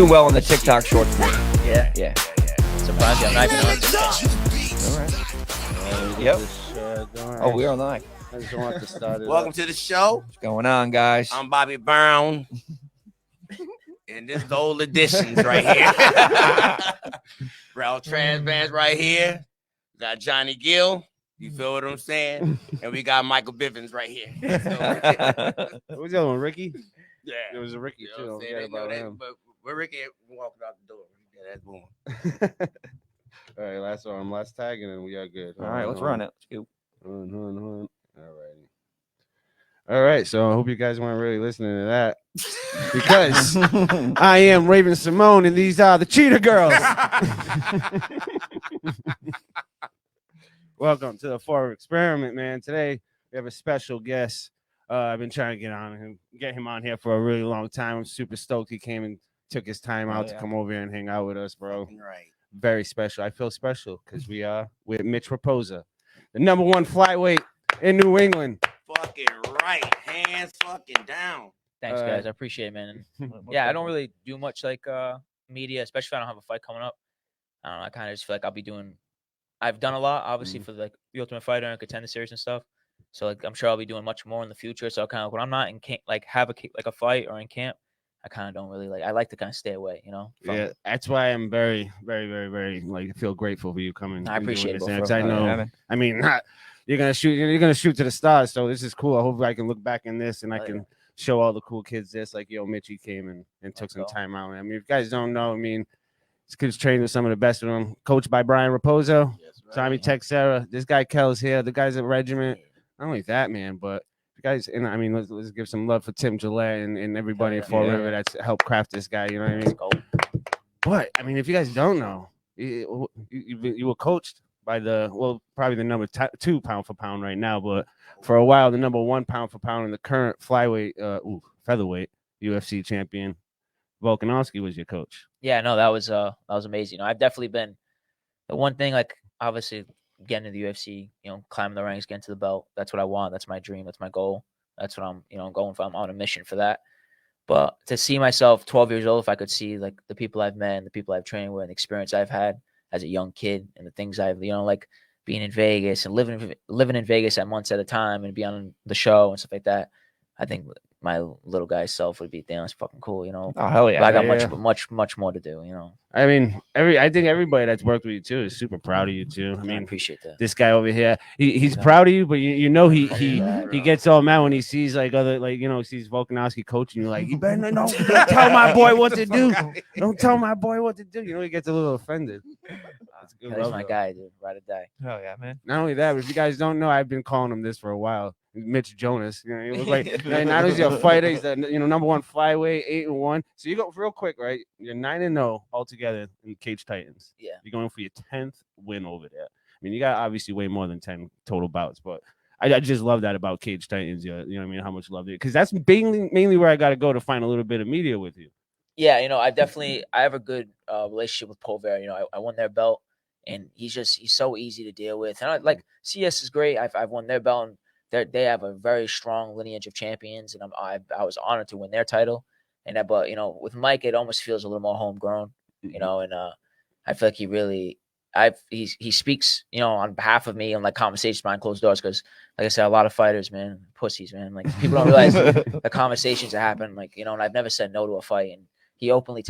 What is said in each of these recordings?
do well on the TikTok shorts. Yeah. Surprised I'm not even on TikTok. All right. Yep. Oh, we're on live. I just want to start it. Welcome to the show. What's going on, guys? I'm Bobby Brown. And this is the old editions right here. Ralph Transbands right here. We got Johnny Gill. You feel what I'm saying? And we got Michael Bivens right here. What was the other one, Ricky? Yeah. There was a Ricky, You know too. what I'm saying? They know that, but where Ricky walking out the door. Yeah, that's boom. All right, last one. Last tag, and then we are good. All right, let's run it. Let's go. All righty. All right, so I hope you guys weren't really listening to that because I am Raven Simone, and these are the Cheetah Girls. Welcome to the FRE Experiment, man. Today we have a special guest. I've been trying to get him on here for a really long time. I'm super stoked he came and took his time out to come over here and hang out with us, bro. Right. Very special. I feel special because we are with Mitch Raposo, the #1 flyweight in New England. Fucking right. Hands fucking down. Thanks, guys. I appreciate it, man. Yeah, I don't really do much like media, especially if I don't have a fight coming up. I don't know. I kind of just feel like I've done a lot, obviously, for like the Ultimate Fighter and Contender Series and stuff. So like I'm sure I'll be doing much more in the future. So kind of when I'm not in camp, like have a fight or in camp, I kind of don't really like. I like to kind of stay away, you know. Yeah, that's why I'm very, very, very, very like feel grateful for you coming. I appreciate it. Because I know. I mean, you're gonna shoot to the stars. So this is cool. I hope I can look back in this and I can show all the cool kids this. Like, yo, Mitchie came and took some time out. I mean, if you guys don't know, I mean, this kid's trained with some of the best of them. Coached by Brian Raposo, Tommy Texera. This guy Kel's here. The guy's at Regiment. Not only that, man, but you guys, and I mean, let's give some love for Tim Gillette and everybody in Fall River that's helped craft this guy. You know what I mean? But I mean, if you guys don't know, you were coached by probably the number 2 pound for pound right now, but for a while the #1 pound for pound in the current flyweight, featherweight UFC champion, Volkanovski was your coach. Yeah, no, that was amazing. You know, I've definitely been the one thing, like obviously getting to the UFC, you know, climbing the ranks, getting to the belt. That's what I want. That's my dream. That's my goal. That's what I'm, going for. I'm on a mission for that. But to see myself 12 years old, if I could see like the people I've met and the people I've trained with and the experience I've had as a young kid and the things I've, like being in Vegas and living in Vegas at months at a time and be on the show and stuff like that, I think my little guy self would be, damn, it's fucking cool, you know. Oh, hell yeah. But I got much more to do, you know. I mean, I think everybody that's worked with you too is super proud of you too. I mean, I appreciate that. This guy over here, he's proud of you, but he gets all mad when he sees like other sees Volkanovski coaching you. Like, you better don't tell my boy what to do. Don't tell my boy what to do. You know, he gets a little offended. That's my guy, dude. Ride or die. Oh yeah, man. Not only that, but if you guys don't know, I've been calling him this for a while. Mitch Jonas, you know, he was like, not only is he a fighter, he's the #1 flyweight, 8-1. So you go real quick, right? You're 9-0 altogether in Cage Titans. Yeah, you're going for your 10th win over there. I mean, you got obviously way more than 10 total bouts, but I just love that about Cage Titans. You know what I mean? How much love it, because that's mainly where I got to go to find a little bit of media with you. Yeah, I have a good relationship with Polver. You know, I won their belt, and he's so easy to deal with. And CS is great. I've won their belt. And they have a very strong lineage of champions, and I was honored to win their title. But with Mike, it almost feels a little more homegrown, and I feel like he speaks, on behalf of me on like conversations behind closed doors. Because like I said, a lot of fighters, man, pussies, man. Like people don't realize the conversations that happen. Like and I've never said no to a fight, and he openly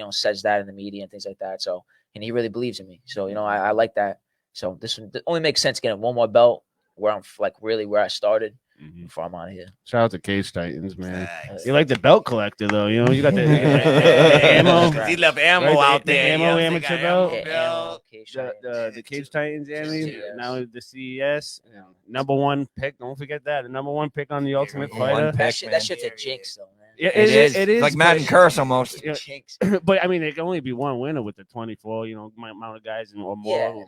says that in the media and things like that. So and he really believes in me. So I like that. So this only makes sense getting one more belt, where I'm like really where I started before I'm out of here. Shout out to Cage Titans, man. You like the belt collector though, you got the ammo. He left ammo out there. The ammo amateur belt. The Cage Titans ammo. Now the CES #1 pick. Don't forget that. The #1 pick on the Ultimate Fighter. That shit's a jinx though, man. Yeah, it is. It's like Madden curse almost. But I mean, there can only be one winner with the 24, amount of guys or more,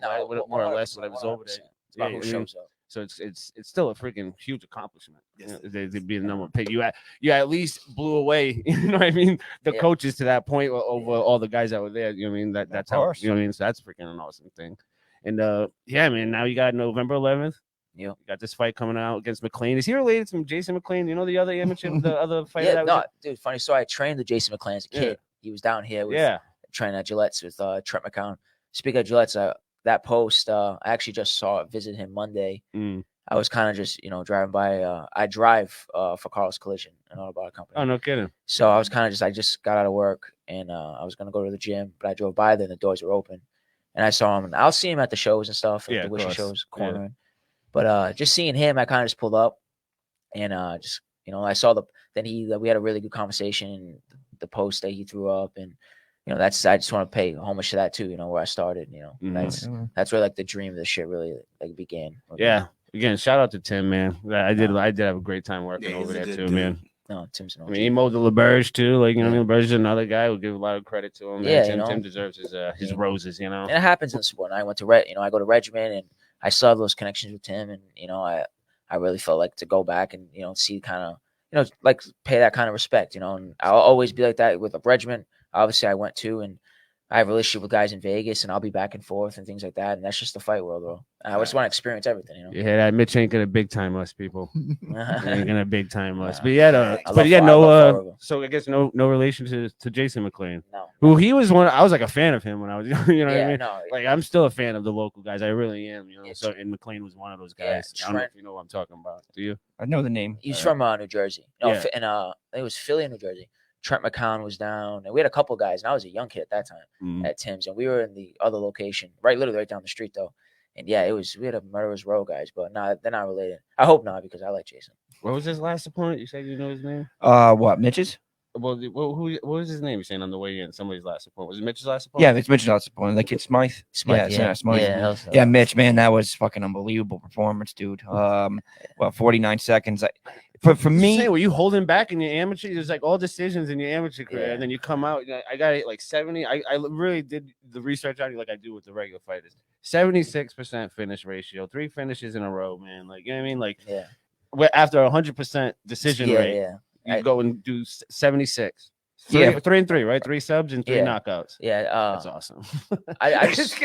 more or less, whatever's over there. Yeah, so it's still a freaking huge accomplishment. They be the #1 pick. You at least blew away, you know what I mean, the coaches to that point over all the guys that were there. You know what I mean? That's how, you know what I mean? So that's freaking an awesome thing. And man, now you got November 11th. Yeah, you got this fight coming out against McLean. Is he related to Jason McLean? You know the other amateur, the other fighter? Dude, funny story. I trained with Jason McLean as a kid. he was down here with Yeah. training at Gillette's with Trent McCown. Speaking of Gillette's, that post, I actually just visited him Monday. I was kind of just, driving by. I drive for Carl's Collision, an auto body company. Oh, no kidding. So I was kind of just, I just got out of work and I was going to go to the gym, but I drove by there and the doors were open. And I saw him, and I'll see him at the shows and stuff, like the Wisher shows, cornering. But just seeing him, I kind of just pulled up and just, I saw we had a really good conversation and the post that he threw up. And, I just want to pay homage to that too, where I started, that's where like the dream of this shit really like began. Yeah. Again, shout out to Tim, man. I did have a great time working over there too, man. No, Tim's an OG. I mean, he mowed the LeBurge too. Like, LeBurge is another guy who give a lot of credit to him. Yeah, Tim deserves his roses, And it happens in the sport. And I went to I go to Regiment and I still have those connections with Tim. And, I really felt like to go back and, see kind of, like pay that kind of respect, and I'll always be like that with a Regiment. Obviously I went to, and I have a relationship with guys in Vegas and I'll be back and forth and things like that. And that's just the fight world, bro. I just want to experience everything, Yeah, that Mitch ain't gonna big time us, people. Ain't gonna big time us. But so I guess no relation to Jason McClain. No. Who he was I was like a fan of him when I was young, what I mean? No, like I'm still a fan of the local guys. I really am, So and McClain was one of those guys. I don't know if you know what I'm talking about. Do you? I know the name. He's from New Jersey. No, and it was Philly and New Jersey. Trent McCown was down, and we had a couple guys, and I was a young kid at that time at Tim's, and we were in the other location, literally right down the street though. And yeah, we had a murderer's row guys, but they're not related. I hope not, because I like Jason. What was his last opponent? You said you know his name? What, Mitch's? Well, what was his name? You're saying on the way in, somebody's last opponent. Was it Mitch's last opponent? Yeah, it's Mitch's last opponent. Like it's Smythe. Smythe. Yeah, Mitch, man, that was fucking unbelievable performance, dude. 49 seconds. For me, were you holding back in your amateur? There's like all decisions in your amateur career, and then you come out. I got it like 70. I really did the research on you like I do with the regular fighters. 76% finish ratio, 3 finishes in a row, man. Like, you know what I mean? Like, after 100% decision rate, you go and do 76. 3 and 3, right? 3 subs and 3 knockouts. Yeah, that's awesome. I just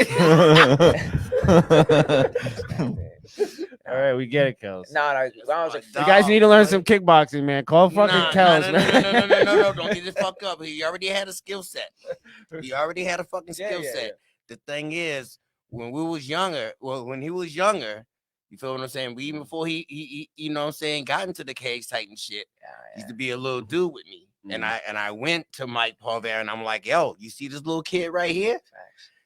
all right, we get it, Kels. I was like, you guys need to learn some kickboxing, man. Call fucking Kels, man. No, don't get this fuck up. He already had a skill set. He already had a fucking skill set. The thing is, when he was younger, you feel what I'm saying? Even before he got into the cage tight and shit, he used to be a little dude with me. And I went to Mike Pulver and I'm like, yo, you see this little kid right here?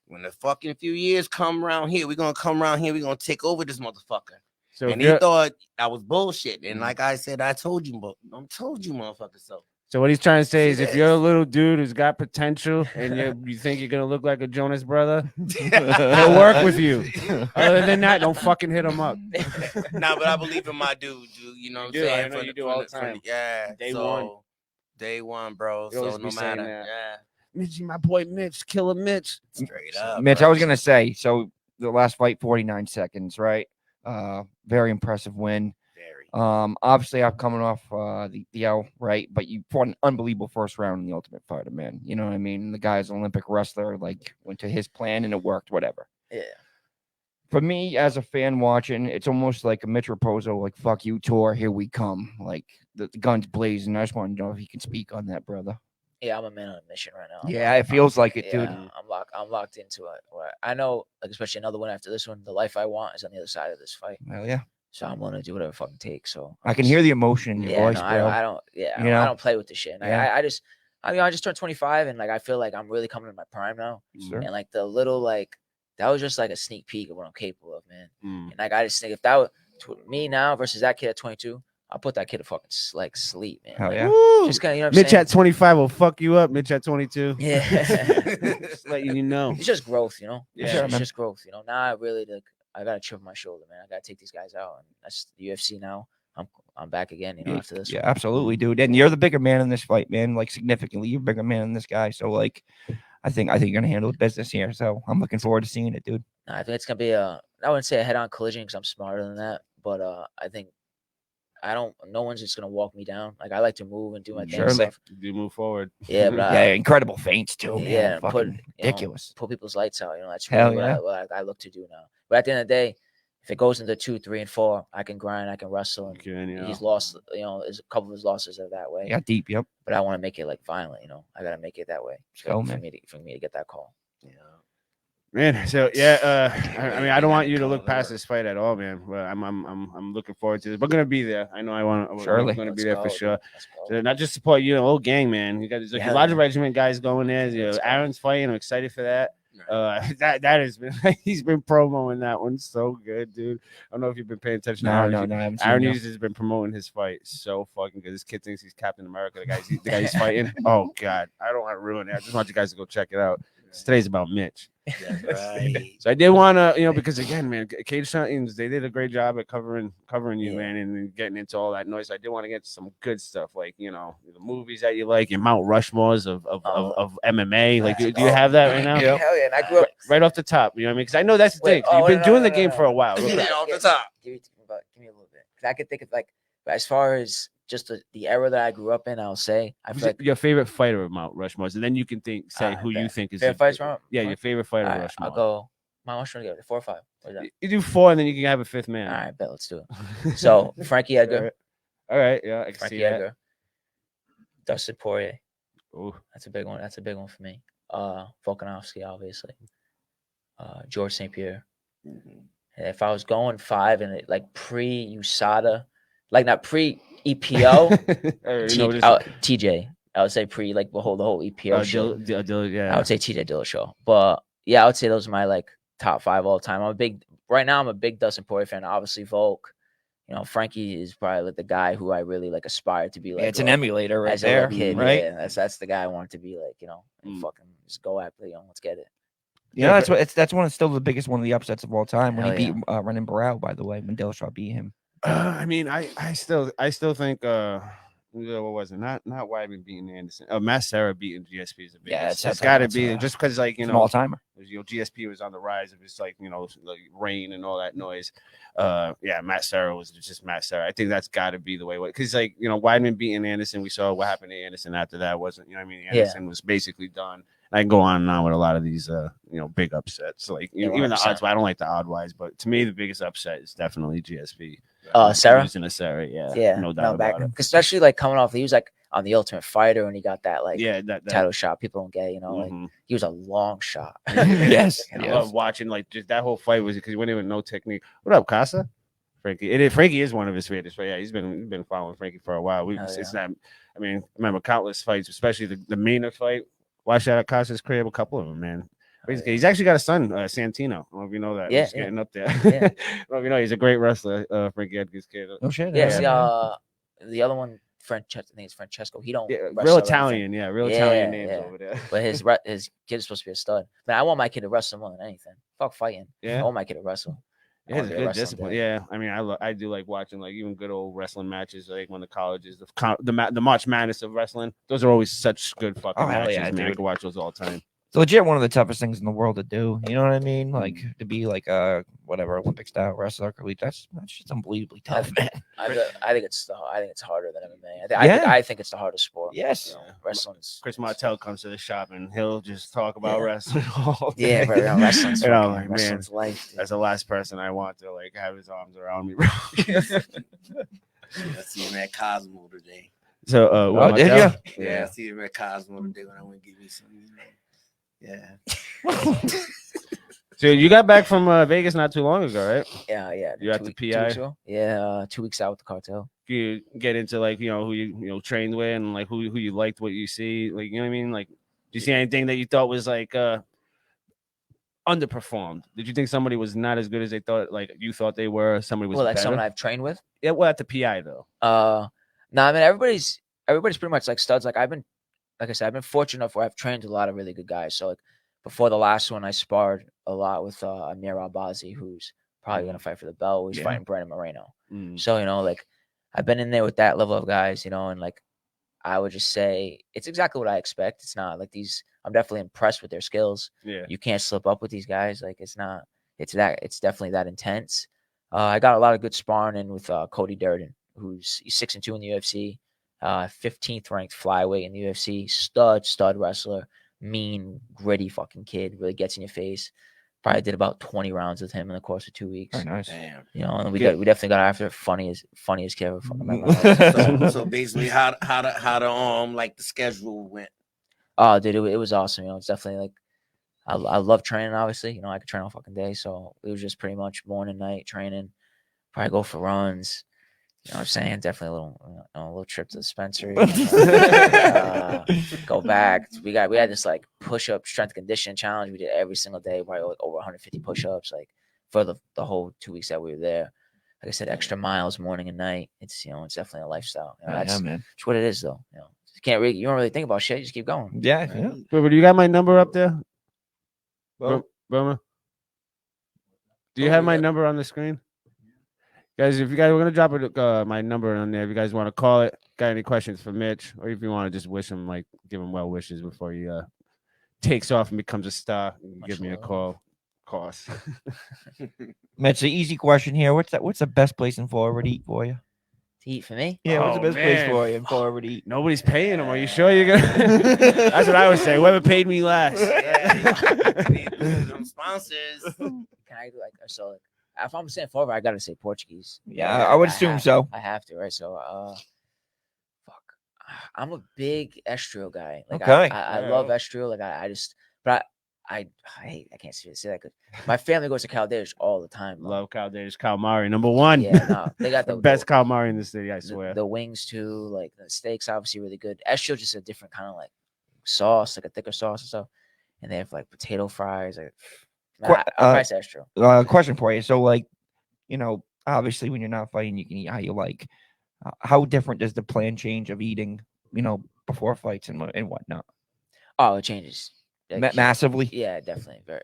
When the fucking few years come around here, we're gonna take over this motherfucker. So and he thought I was bullshit. And like I said, I told you, motherfucker. So what he's trying to say is, if you're a little dude who's got potential and you think you're gonna look like a Jonas brother, he'll work with you. Other than that, don't fucking hit him up. But I believe in my dude. You know what I'm saying? I know you do all the time. Day one, bro. So no matter. Mitchy, my boy Mitch, Killer Mitch. Straight up. Mitch, I was gonna say, so the last fight, 49 seconds, right? Very impressive win. Obviously I'm coming off the L, right? But you fought an unbelievable first round in the Ultimate Fighter, man. You know what I mean? The guy's an Olympic wrestler, like went to his plan and it worked, whatever. Yeah. For me, as a fan watching, it's almost like a Mitch Raposo, like, fuck you, tour, here we come. Like, the gun's blazing. I just want to know if he can speak on that, brother. Yeah, I'm a man on a mission right now. Yeah, it feels like it, dude. I'm locked into it. I know, like, especially another one after this one, the life I want is on the other side of this fight. Hell yeah. So I'm gonna do whatever it fucking takes. So I can hear the emotion in your voice, bro. I don't play with the shit. And I just turned 25, and like I feel like I'm really coming to my prime now. Sure. And like the little that was just like a sneak peek of what I'm capable of, man. And like I just think if that was me now versus that kid at 22, I'll put that kid to fucking sleep, man. Hell like, yeah. Just kind of, Mitch at 25 will fuck you up. Mitch at 22. Yeah. Just letting you know. It's just growth, Yeah, it's just growth, Now I got a chip on my shoulder, man. I got to take these guys out, and that's the UFC now. I'm back again, after this. Yeah, absolutely, dude. And you're the bigger man in this fight, man. Like significantly, you're a bigger man than this guy. So like, I think you're gonna handle the business here. So I'm looking forward to seeing it, dude. I think it's gonna be I wouldn't say a head-on collision because I'm smarter than that, but I think no one's just gonna walk me down. Like I like to move and do my thing. Sure. Stuff. You move forward. Yeah, but incredible feints too. Man. Yeah, fucking ridiculous. Put people's lights out. That's really what I look to do now. But at the end of the day, If it goes into 2, 3, and 4, I can grind, I can wrestle. And he's lost, you know, a couple of his losses are that way. Yeah, deep. Yep. But I want to make it like violent, you know. I gotta make it that way for man. me to get that call. Yeah. Man, so yeah, I mean, I don't want you to look past this fight at all, man. But I'm looking forward to this. We're gonna be there. I know Surely. I'm gonna be there for sure. Let's go. So not just support you, old gang, man. You got there's like a lot of regiment guys going there. You know, Let's go. Aaron's fighting. I'm excited for that. That has been he's been promoting that one so good, dude. I don't know if you've been paying attention. No, I haven't seen Aaron him. has been promoting his fight so fucking good. This kid thinks he's Captain America. The guy he's fighting. Oh God, I don't want to ruin it. I just want you guys to go check it out. Today's about Mitch. That's right. So I did want to, you know, because again, man, Cage Science, they did a great job at covering you, man, and getting into all that noise. I did want to get to some good stuff, like, you know, the movies that you like, your Mount Rushmores of MMA. Like, do you have that right now? Hell yeah! And I grew up right off the top. You know what I mean? Because I know that's the thing. You've been doing the game for a while. Give me off the top. Give me a little bit. 'Cause I could think of like, as far as just the era that I grew up in, I'll say I feel like your favorite fighter of Mount Rushmore, and then you can say who you think is favorite fights from. Yeah, your favorite fighter of Rushmore. I'll go. Mount Rushmore together. 4 or 5. What is that? You do 4, and then you can have a 5th man. All right, bet. Let's do it. So Frankie Edgar. All right, yeah, I can Frankie see that. Edgar. Dustin Poirier. Ooh. That's a big one. That's a big one for me. Volkanovski, obviously. George St. Pierre. Mm-hmm. And if I was going 5 and it like pre-USADA, like not pre-EPO, TJ. I would say pre like the whole EPO show. Yeah, I would say TJ Dillashaw. But yeah, I would say those are my like top 5 all time. Right now I'm a big Dustin Poirier fan. Obviously Volk. You know, Frankie is probably like the guy who I really like aspire to be like. Yeah, it's an emulator right as a there, little kid, right? Yeah, that's the guy I wanted to be like, you know, and fucking just go at it, you know, let's get it. Yeah, that's one of still the biggest one of the upsets of all time when Hell he beat Renan Barao, by the way, when Dillashaw beat him. I mean, I still think what was it? Not Weidman beating Anderson. Matt Serra beating GSP is the biggest. Yeah, that's got to be just because, like, you know, all timer. You know, GSP was on the rise of his, like, you know, like rain and all that noise. Yeah, Matt Serra was just Matt Serra. I think that's got to be the way. Because, like, you know, Weidman beating Anderson, we saw what happened to Anderson after that. Wasn't, you know what I mean? Anderson was basically done. I can go on and on with a lot of these, you know, big upsets. Like, even the odds. I don't like the odd wise, but to me, the biggest upset is definitely GSP. Sarah? Losing to Sarah, yeah, no doubt about it. Especially like coming off, he was like on the Ultimate Fighter when he got that like that title shot. People don't get, you know, like he was a long shot. Yes, and I love watching like just that whole fight was because he went in with no technique. What up, Casa? Frankie. Frankie is one of his favorites, but yeah, he's been following Frankie for a while. It's not. I mean, remember countless fights, especially the Maynard fight. Watch that at Casa's crib, a couple of them, man. Basically, he's actually got a son, Santino. I don't know if you know that. Yeah, he's getting up there. I don't know if you know he's a great wrestler, Frankie Edgar's kid. Oh shit. Yeah, the other one, I think it's Francesco. He don't real Italian, Italian names over there. But his kid is supposed to be a stud. Man, I want my kid to wrestle more than anything. Fuck fighting. I want my kid to wrestle. Yeah, it's good discipline. Yeah, I mean, I do like watching like even good old wrestling matches, like when the colleges, the March Madness of wrestling. Those are always such good fucking matches. Yeah, man. I can watch those all the time. It's legit one of the toughest things in the world to do. You know what I mean? Like to be like a whatever Olympic style wrestler. That's just unbelievably tough, man. I think it's harder than MMA. I think it's the hardest sport. Yes, you know, wrestling's. Chris Martel comes to the shop and he'll just talk about wrestling all day. Yeah, bro, wrestling's wrestling's life. Dude. That's the last person I want to like have his arms around me, bro. I see him at Cosmo today. So, did you? Yeah, I see him at Cosmo today when I went to give me some. Yeah. So you got back from Vegas not too long ago, right? Yeah. You at the PI? Yeah, 2 weeks out with the cartel. You get into like who you trained with and like who you liked, what you see, like you know what I mean. Like, do you see anything that you thought was like underperformed? Did you think somebody was not as good as they thought? Like you thought they were? Somebody was better? Someone I've trained with. Yeah, well at the PI though. I mean everybody's pretty much like studs. Like I said, I've been fortunate enough where I've trained a lot of really good guys. So like before the last one, I sparred a lot with Amir Albazi, who's probably gonna fight for the belt. He's fighting Brandon Moreno. So like I've been in there with that level of guys, and like I would just say it's exactly what I expect. It's not like I'm definitely impressed with their skills. Yeah, you can't slip up with these guys. Like it's definitely that intense. I got a lot of good sparring in with Cody Durden, he's 6-2 in the UFC. 15th ranked flyweight in the UFC, stud wrestler, mean, gritty fucking kid, really gets in your face. Probably did about 20 rounds with him in the course of 2 weeks. Very nice. Damn. You know, and we Good. definitely got after it. Funniest kid ever fucking met in my life. So basically, how the like the schedule went. Oh, dude, it was awesome. You know, it's definitely like I love training. Obviously, you know, I could train all fucking day, so it was just pretty much morning, night training. Probably go for runs. You know what I'm saying? Definitely a little trip to the dispensary. Go back. We had this like push-up strength conditioning challenge. We did every single day, probably like over 150 push-ups, like for the whole 2 weeks that we were there. Like I said, extra miles morning and night. It's it's definitely a lifestyle. You know, that's man. it's what it is, though. You know, you don't really think about shit. You just keep going. Yeah. But you got my number up there, Burma? Do you have my number on the screen? Guys, if you guys, we're gonna drop my number on there. If you guys want to call it, got any questions for Mitch, or if you want to just wish him, like, give him well wishes before he takes off and becomes a star, give me a call. Of course. Mitch, the easy question here. What's the best place in Florida to eat for you? To eat for me? Yeah, what's the best place man. for you in Florida to eat? Nobody's paying him. Are you sure you're gonna? That's what I would say. Whoever paid me last. Some sponsors. Can I do like so? Like, if I'm saying Florida, I gotta say Portuguese. Yeah, I would assume so. I have to, right? So, fuck. I'm a big Estriol guy. Like, Okay. I love Estriol. Like, I just, but I can't say that good. My family goes to Calderas all the time. Bro. Love Calderas calamari, number one. Yeah, no, they got the best calamari in the city. I the, swear. the wings too. Like the steaks, obviously really good. Estriol just a different kind of like sauce, like a thicker sauce and stuff. And they have like potato fries. Like, I price Estriol. Question for you. So, like, obviously when you're not fighting, you can eat how you like. How different does the plan change of eating, before fights and whatnot? Oh, it changes. Like, Massively. Yeah, definitely. Very.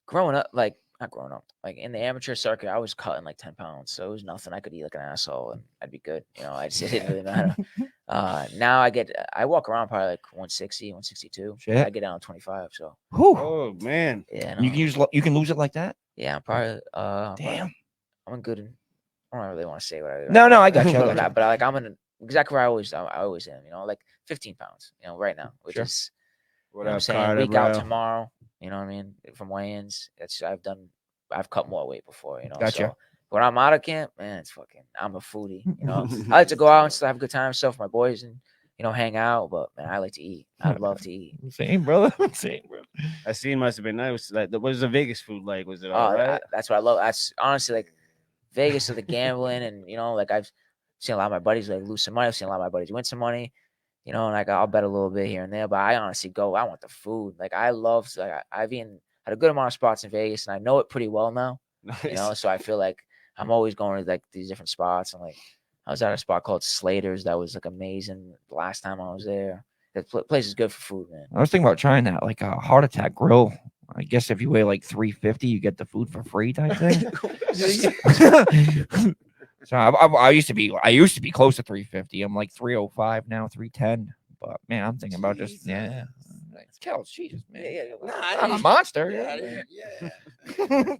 Growing up, like not growing up, like in the amateur circuit, I was cutting like 10 pounds, so it was nothing. I could eat like an asshole and I'd be good. It didn't really matter. Now I walk around probably like 160, 162. Shit. I get down to 25. So. Whew. Oh man. Yeah. No. You can lose it like that. Yeah, I'm probably. Damn. I'm good. I don't really want to say what I. No, I got you. But like I'm in exactly where I always am. Like 15 pounds. Right now, which is. What I'm up, saying? Carter, Week out bro? tomorrow. You know what I mean? From weigh-ins. I've cut more weight before. Gotcha. So when I'm out of camp, man, I'm a foodie. I like to go out and still have a good time, stuff with my boys, and hang out. But man, I like to eat. I love to eat. Same, brother. Same, bro. That scene must have been nice. Like, what was the Vegas food like? Was it all right? That's what I love. That's honestly like Vegas of the gambling, and like I've seen a lot of my buddies like lose some money. I've seen a lot of my buddies win some money. And like I'll bet a little bit here and there, but I honestly go. I want the food. Like I've even had a good amount of spots in Vegas, and I know it pretty well now. Nice. So I feel like I'm always going to like these different spots. And like I was at a spot called Slater's that was like amazing the last time I was there. That place is good for food, man. I was thinking about trying that, like a heart attack grill. I guess if you weigh like 350, you get the food for free type thing. So I used to be close to 350. I'm like 305 now, 310. But man, I'm thinking about just It's Kels, Jesus, man. I'm a monster. Yeah.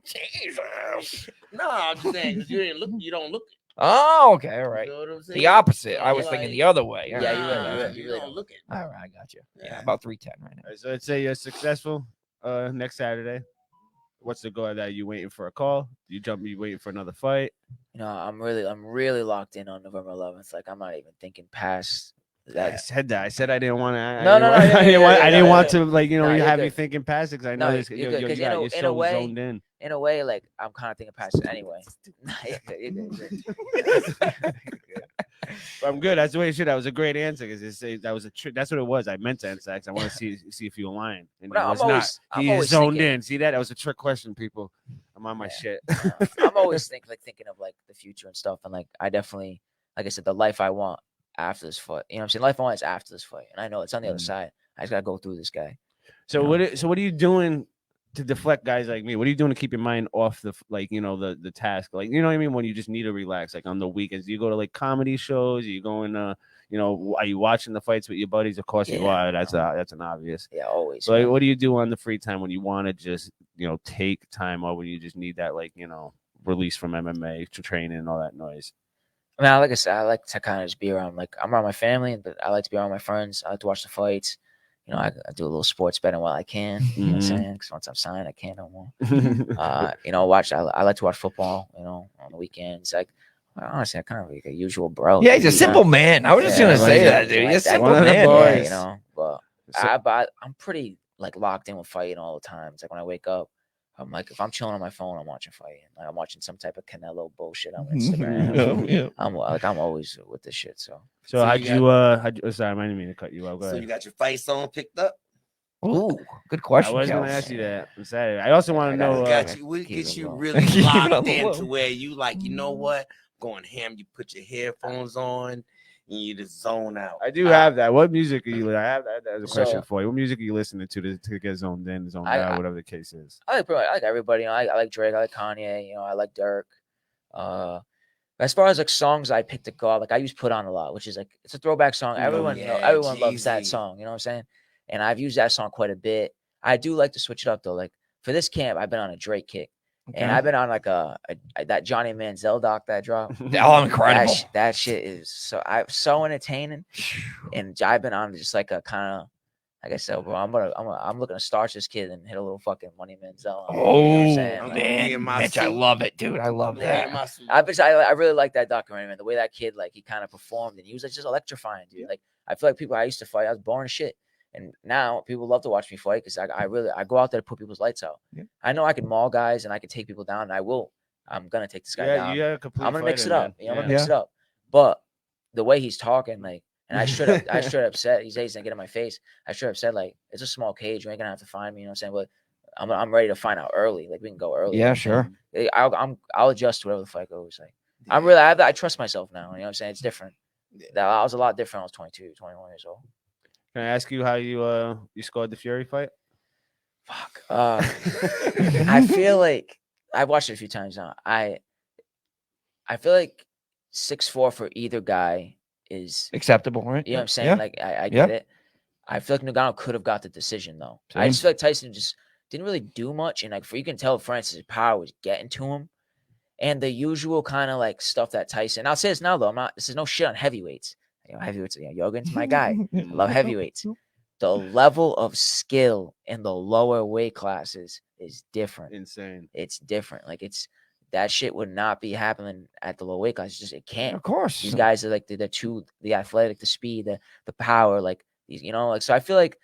Jesus. No, I'm just saying because you don't look it. Oh, okay, all right. You know what I'm saying? The opposite. I was Like- thinking the other way. Yeah, All right. you really You don't. don't look it. All right, I got you. Yeah, Yeah. about 310 right now. All right, so let's say you're successful next Saturday. What's the goal? That you waiting for a call? You waiting for another fight? I'm really locked in on November 11th. Like I'm not even thinking past that. I said that. I said I didn't want to. No, I didn't want yeah. to like Nah, you're have you good. thinking past it because I know No, this. you're You're, good, you're, 'cause you're in a so way- zoned in. In a way, like I'm kind of thinking past it anyway. Nah, you're good. I'm good. That's the way it should. That was a great answer because that was that's what it was. I meant to answer. I want to see if you were lying. And No, he was I'm not. always- I'm He always zoned thinking- in. See that? That was a trick question, people. I'm on my shit. I'm always thinking of like the future and stuff, and like I definitely, like I said, the life I want after this fight. You know what I'm saying? Life I want is after this fight, and I know it's on the other side. I just gotta go through this guy. So You know? what are you doing to deflect guys like me? What are you doing to keep your mind off the the task? Like, you know what I mean? When you just need to relax, like on the weekends, do you go to like comedy shows? Are you going are you watching the fights with your buddies? Of course you Yeah. are. That's an obvious. Yeah, always. So like, man. what do you do on the free time when you want to just take time, or when you just need that release from MMA to training and all that noise? I mean, like I said, I like to kind of just be around. Like I'm around my family, but I like to be around my friends. I like to watch the fights. You know, I do a little sports betting while I can. You know what I'm saying? Because once I'm signed, I can't no more. You know, I like to watch football. You know, on the weekends. Like honestly, I'm kind of like a usual bro. Yeah, he's a you simple know? man. I was just gonna say that, dude. He's a simple One of the man. boys. Yeah, you know, but I'm pretty like locked in with fighting all the time. It's like when I wake up, I'm like, if I'm chilling on my phone, I'm watching fighting. Like I'm watching some type of Canelo bullshit on Instagram. Yeah. I'm always with this shit. So So you how'd you sorry, I didn't mean to cut you off. Go So ahead. you got your fight song picked up? Ooh, good I question. was gonna Kels. ask you that on Saturday. I also want to know. We keep get it you low. really Keep it on locked the in low. to where you like, you know what? Going ham, you put your headphones on and you just zone out. I do have that. What music are you? I have that as a question So- for you. What music are you listening to get zoned in, zoned I- out, whatever the case is? I like everybody. You know, I like Drake. I like Kanye. You know, I like Dirk. As far as like songs I picked to go out, like I use "Put On" a lot, which is like it's a throwback song. Everyone everyone loves that Jeezy. song. You know what I'm saying? And I've used that song quite a bit. I do like to switch it up though. Like for this camp, I've been on a Drake kick, and I've been on like that Johnny Manziel doc that dropped. Oh, incredible. That shit is so entertaining, and I've been on just like a kind of. Like I said, bro, I'm looking to starch this kid and hit a little fucking Money Manziel. You know what I'm saying? I'm Like, gonna be in Man, my Mitch, I suit. love it, dude. I love Yeah. that. I really like that documentary, man. The way that kid, like, he kind of performed and he was like just electrifying, dude. Like, I feel like people I used to fight, I was boring as shit. And now people love to watch me fight because I go out there to put people's lights out. Yeah. I know I can maul guys and I can take people down, and I will. I'm gonna take this guy down. You are a complete I'm gonna mix it fighter, up. man. You know, I'm gonna mix it up. But the way he's talking, like, and I straight up said, he's gonna get in my face. I straight up said, like, it's a small cage. You ain't gonna have to find me. You know what I'm saying? But I'm ready to find out early. Like we can go early. Yeah, sure. I'll adjust to whatever the fight goes. Like I trust myself now. You know what I'm saying? It's different. I was a lot different. when I was 22, 21 years old. Can I ask you how you scored the Fury fight? Fuck. I feel like I've watched it a few times now. I feel like 6'4" for either guy is Acceptable, right? You know what I'm saying? Yeah. Like I get it. I feel like Ngannou could have got the decision though. I just feel like Tyson just didn't really do much, and like you can tell Francis' power was getting to him, and the usual kind of like stuff that Tyson. I'll say this now though. This is no shit on heavyweights. You know, heavyweights. You know, Yogan's my guy. I love heavyweights. The level of skill in the lower weight classes is different. Insane. It's different. Like that shit would not be happening at the low weight class. It's just it can't. Of course. These guys are like the athletic, the speed, the power, like these, you know, like so I feel like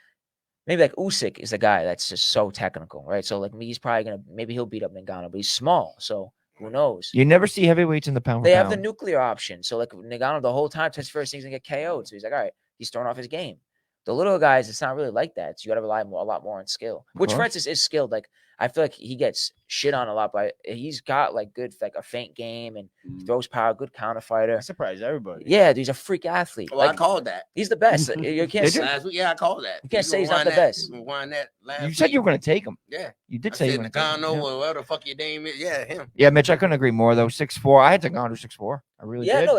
maybe like Usyk is a guy that's just so technical, right? So like he's probably maybe he'll beat up Ngannou, but he's small, so who knows? You never see heavyweights in the pound. They have the nuclear option. So like Ngannou the whole time, his first thing's gonna get KO'd. So he's like, all right, he's throwing off his game. The little guys, it's not really like that. So you got to rely a lot more on skill, which Francis is skilled. Like I feel like he gets shit on a lot, but he's got like good, like a feint game and he throws power, good counter fighter. I surprised everybody. Yeah, dude, he's a freak athlete. Well, like, I called that. He's the best. You can't say, Last week, yeah, I called that. You can't say he's not the best. Won that last You said week. you were going to take him. Yeah. You did I say you said were going to take him. Ngannou, or whatever the fuck your name is. Yeah, him. Yeah, Mitch, I couldn't agree more though. 6'4". I had Ngannou 6'4". I really did.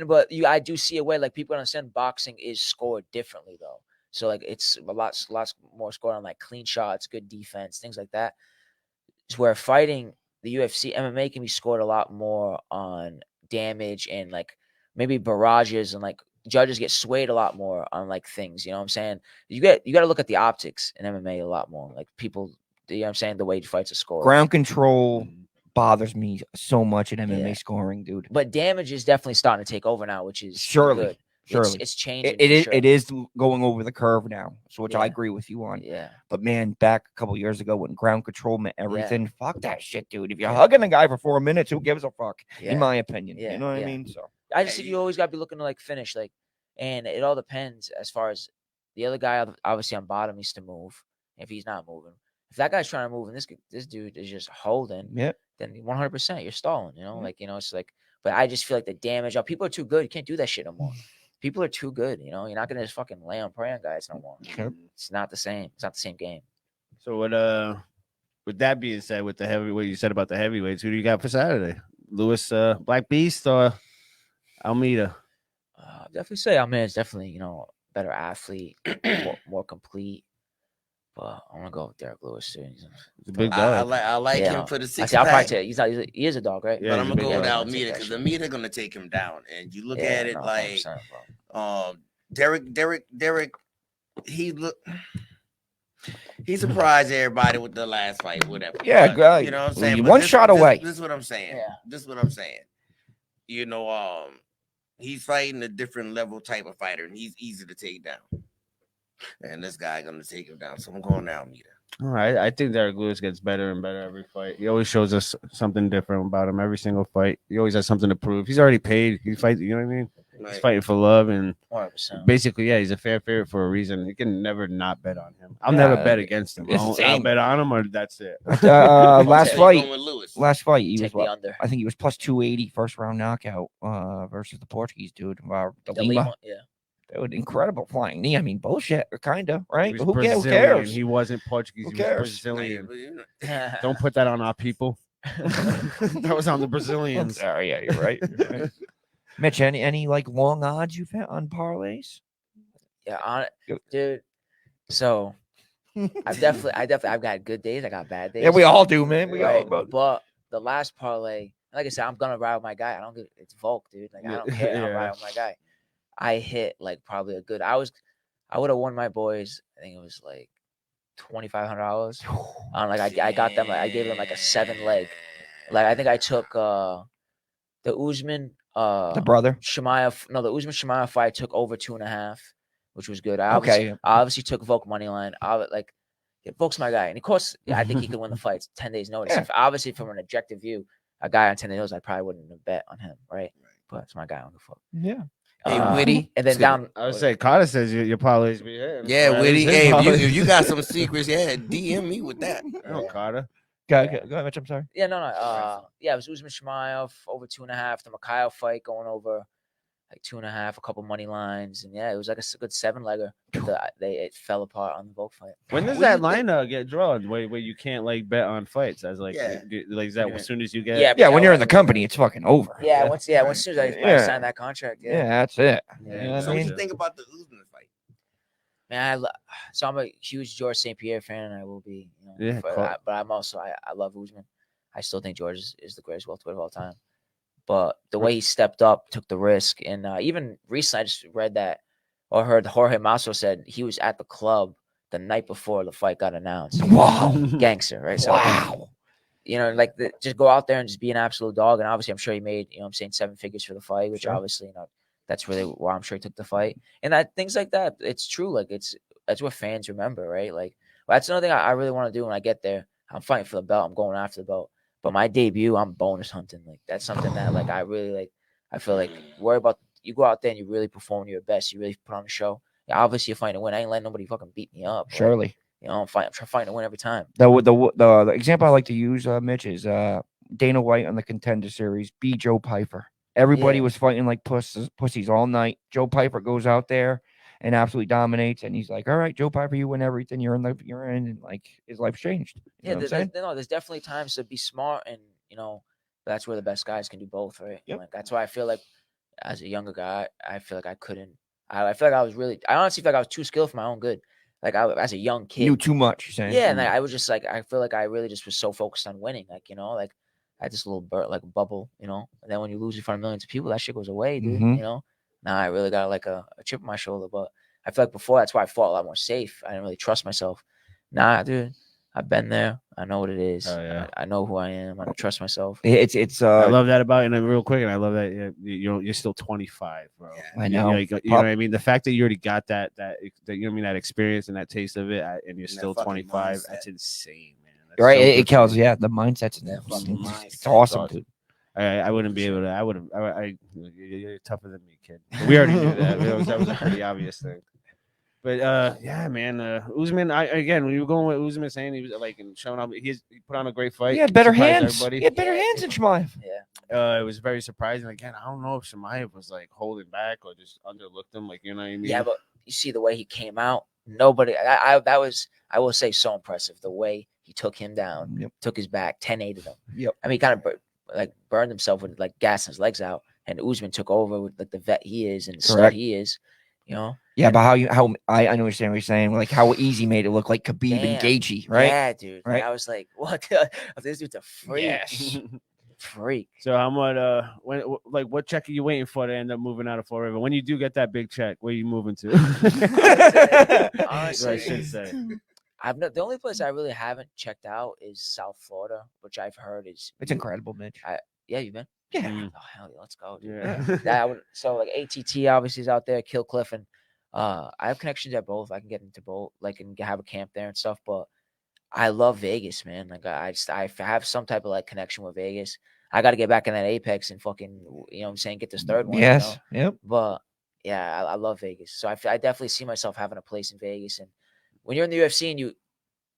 but I do see a way like people understand boxing is scored differently though. So like it's a lot more scored on like clean shots, good defense, things like that. It's where fighting the UFC, MMA can be scored a lot more on damage and like maybe barrages and like judges get swayed a lot more on like things. You know what I'm saying? You got to look at the optics in MMA a lot more. Like people, you know what I'm saying? The way fights are scored. Ground control bothers me so much in MMA scoring, dude. But damage is definitely starting to take over now, which is Surely. good. Surely. It's changing. It is going over the curve now, so which I Yeah. agree with you on. Yeah. But man, back a couple years ago when ground control meant everything, fuck that shit, dude. If you're Yeah. hugging a guy for 4 minutes, who gives a fuck? Yeah. In my opinion. Yeah, You know what I yeah. mean? So I just think you always got to be looking to like finish, like, and it all depends as far as the other guy. Obviously, on bottom needs to move. If he's not moving, if that guy's trying to move and this dude is just holding, yeah. then 100% you're stalling. You know, like it's like. But I just feel like the damage. Oh, people are too good. You can't do that shit no more. People are too good. You know, you're not gonna just fucking lay on prey on guys no more. Sure. It's not the same. It's not the same game. So with that being said, with the heavyweight you said about the heavyweights, who do you got for Saturday? Lewis, Black Beast or Almeida? Definitely say Almeida's definitely better athlete, more complete. But I want to go with Derek Lewis too. He's a big dog. dog. I like Yeah. him for the six I'll probably pack. take. He is a dog, right? Yeah, But I'm he's a gonna big go with dog. Almeida because Almeida gonna take him down. And you look Yeah, at it no, like 100%, bro. Derek he surprised everybody with the last fight, whatever. Yeah, But, good. you know what I'm saying? He But one shot away. This is what I'm saying. Yeah. This is what I'm saying. You know, he's fighting a different level type of fighter, and he's easy to take down. And this guy gonna take him down. So I'm going down, Mita. All right, I think Derek Lewis gets better and better every fight. He always shows us something different about him every single fight. He always has something to prove. He's already paid. He fights. You know what I mean? He's fighting for love, and 100%. basically, yeah, he's a fair favorite for a reason. You can never not bet on him. I'll Yeah, never bet against him. it's I'll insane. bet on him, or that's it. Last So fight. going with Lewis. Last fight, he Take was the under. I think he was plus 280 first round knockout versus the Portuguese dude, The Lima. Lima, yeah. Dude, incredible flying knee. I mean, bullshit, kind of, right? He But was who cares? Brazilian. He wasn't Portuguese. Who He cares? was Brazilian. Yeah. Don't put that on our people. That was on the I'm Brazilians. sorry, yeah, you're right. You're right. Mitch, any like long odds you've had on parlays? Yeah, dude. So I've got good days. I got bad days. Yeah, we all do, man. We right? all. But But the last parlay, like I said, I'm gonna ride with my guy. I don't give it's Volk, dude. Like I don't care. I'm Yeah. riding with my guy. I hit like probably a good. I would have won my boys. I think it was like $2,500. Like I got them. I gave them like a 7 leg. Like I think I took the Usman the brother. Shemaev. No, the Usman Shemaev fight took over 2.5, which was good. I Okay. obviously took Volk money line. Volk's my guy, and of course, I think he could win the fight 10 days notice. Yeah. Obviously, from an objective view, a guy on 10 days notice, I probably wouldn't have bet on him, right? But it's my guy. I don't give a fuck. Yeah. Hey, Witty. And then down. I would say Carter says your parlays be hitting. Yeah, Right, Witty. his Hey, parlays. if you got some secrets, yeah, DM me with that. No, Carter. Go ahead, Mitch. I'm sorry. Yeah, no. Yeah, it was Usman Shemaev over 2.5. The Mikhail fight going over like 2.5, a couple money lines, and yeah, it was like a good 7-legger. It fell apart on the Volk fight. When does that line get drawn? Where you can't like bet on fights? As like, Yeah. like is that as soon as you get? Yeah, Yeah, when you're in the company, it's fucking over. Yeah, once as soon as I Yeah. signed that contract. Yeah, that's it. Yeah. You know what So I what mean? you think about the Usman fight? Man, so I'm a huge George St. Pierre fan, and I will be. Yeah, cool. But I'm also I love Usman. I still think George is the greatest welterweight of all time. But the way he stepped up, took the risk, and even recently I just read that or heard Jorge Masso said he was at the club the night before the fight got announced. Wow. Gangster, right? So Wow. just go out there and just be an absolute dog. And obviously, I'm sure he made, I'm saying 7 figures for the fight, which Sure. obviously, that's really why I'm sure he took the fight. And that things like that, it's true. Like that's what fans remember, right? Like that's another thing I really want to do when I get there. I'm fighting for the belt. I'm going after the belt. But my debut, I'm bonus hunting. Like that's something that like I really like. I feel like worry about you go out there and you really perform your best. You really put on a show. Yeah, obviously you're fighting to win. I ain't letting nobody fucking beat me up. Surely. I'm trying to win every time. The example I like to use, Mitch, is Dana White on the Contender Series. Beat Joe Piper. Everybody Yeah. was fighting like pussies all night. Joe Piper goes out there and absolutely dominates, and he's like, "All right, Joe Piper, you win everything. You're in, and like his life's changed." You know what I'm saying? There's definitely times to be smart, and that's where the best guys can do both, right? Yep. Like that's why I feel like as a younger guy, I feel like I couldn't. I feel like I honestly feel like I was too skilled for my own good. Like as a young kid, Knew too much. You're saying? yeah, and I was just like I feel like I really just was so focused on winning, like like I had this little like a bubble, and then when you lose in front of millions of people, that shit goes away, dude. Mhm. Now I really got like a chip on my shoulder, but I feel like before that's why I fought a lot more safe. I didn't really trust myself. Nah, dude, I've been there. I know what it is. Oh, yeah. I know who I am. I don't trust myself. It's I love that about it, and real quick, and I love that you're still 25, bro. Yeah. I know. You know what I mean? The fact that you already got that that experience and that taste of it, and you're And that still fucking 25. mindset. That's insane, man. That's right. so It good for kills. you. Yeah, the mindset's in there. Fucking It's mindset. awesome, Awesome. dude. I wouldn't be able to. I would have. You're tougher than me, kid. We already knew that. That was a pretty obvious thing. But yeah, man. Usman. When you were going with Usman, saying he was like and showing up, he put on a great fight. He had better surprised hands. everybody. He had better hands than Shemaev. Yeah. It was very surprising. Again, I don't know if Shemaev was like holding back or just underlooked him. Like, you know what I mean? Yeah, but you see the way he came out. Nobody. That was, I will say, so impressive. The way he took him down, Yep. took his back, 10-8 them. Yep. I mean, he kind of burned himself with like gassing his legs out, and Usman took over with like the vet he is and the stud Correct. he is. Yeah, but how I understand what you're saying. Like how easy made it look like Khabib and Damn. Gaethje, right? Yeah, dude. Right. I was like, what? This dude's a freak. Yes. Freak. So how much? What check are you waiting for to end up moving out of Fall River? When you do get that big check, where are you moving to? Honestly, I should say. The only place I really haven't checked out is South Florida, which I've heard is It's incredible, Mitch. Yeah, you been? Yeah. Mm. Oh hell yeah, let's go, dude. Yeah. So like ATT obviously is out there, Kill Cliff, and I have connections at both. I can get into both, like, and have a camp there and stuff. But I love Vegas, man. Like I have some type of like connection with Vegas. I got to get back in that Apex and fucking, you know what I'm saying, get this third one. Yes. You know? Yep. But yeah, I love Vegas. So I definitely see myself having a place in Vegas. And when you're in the UFC and you,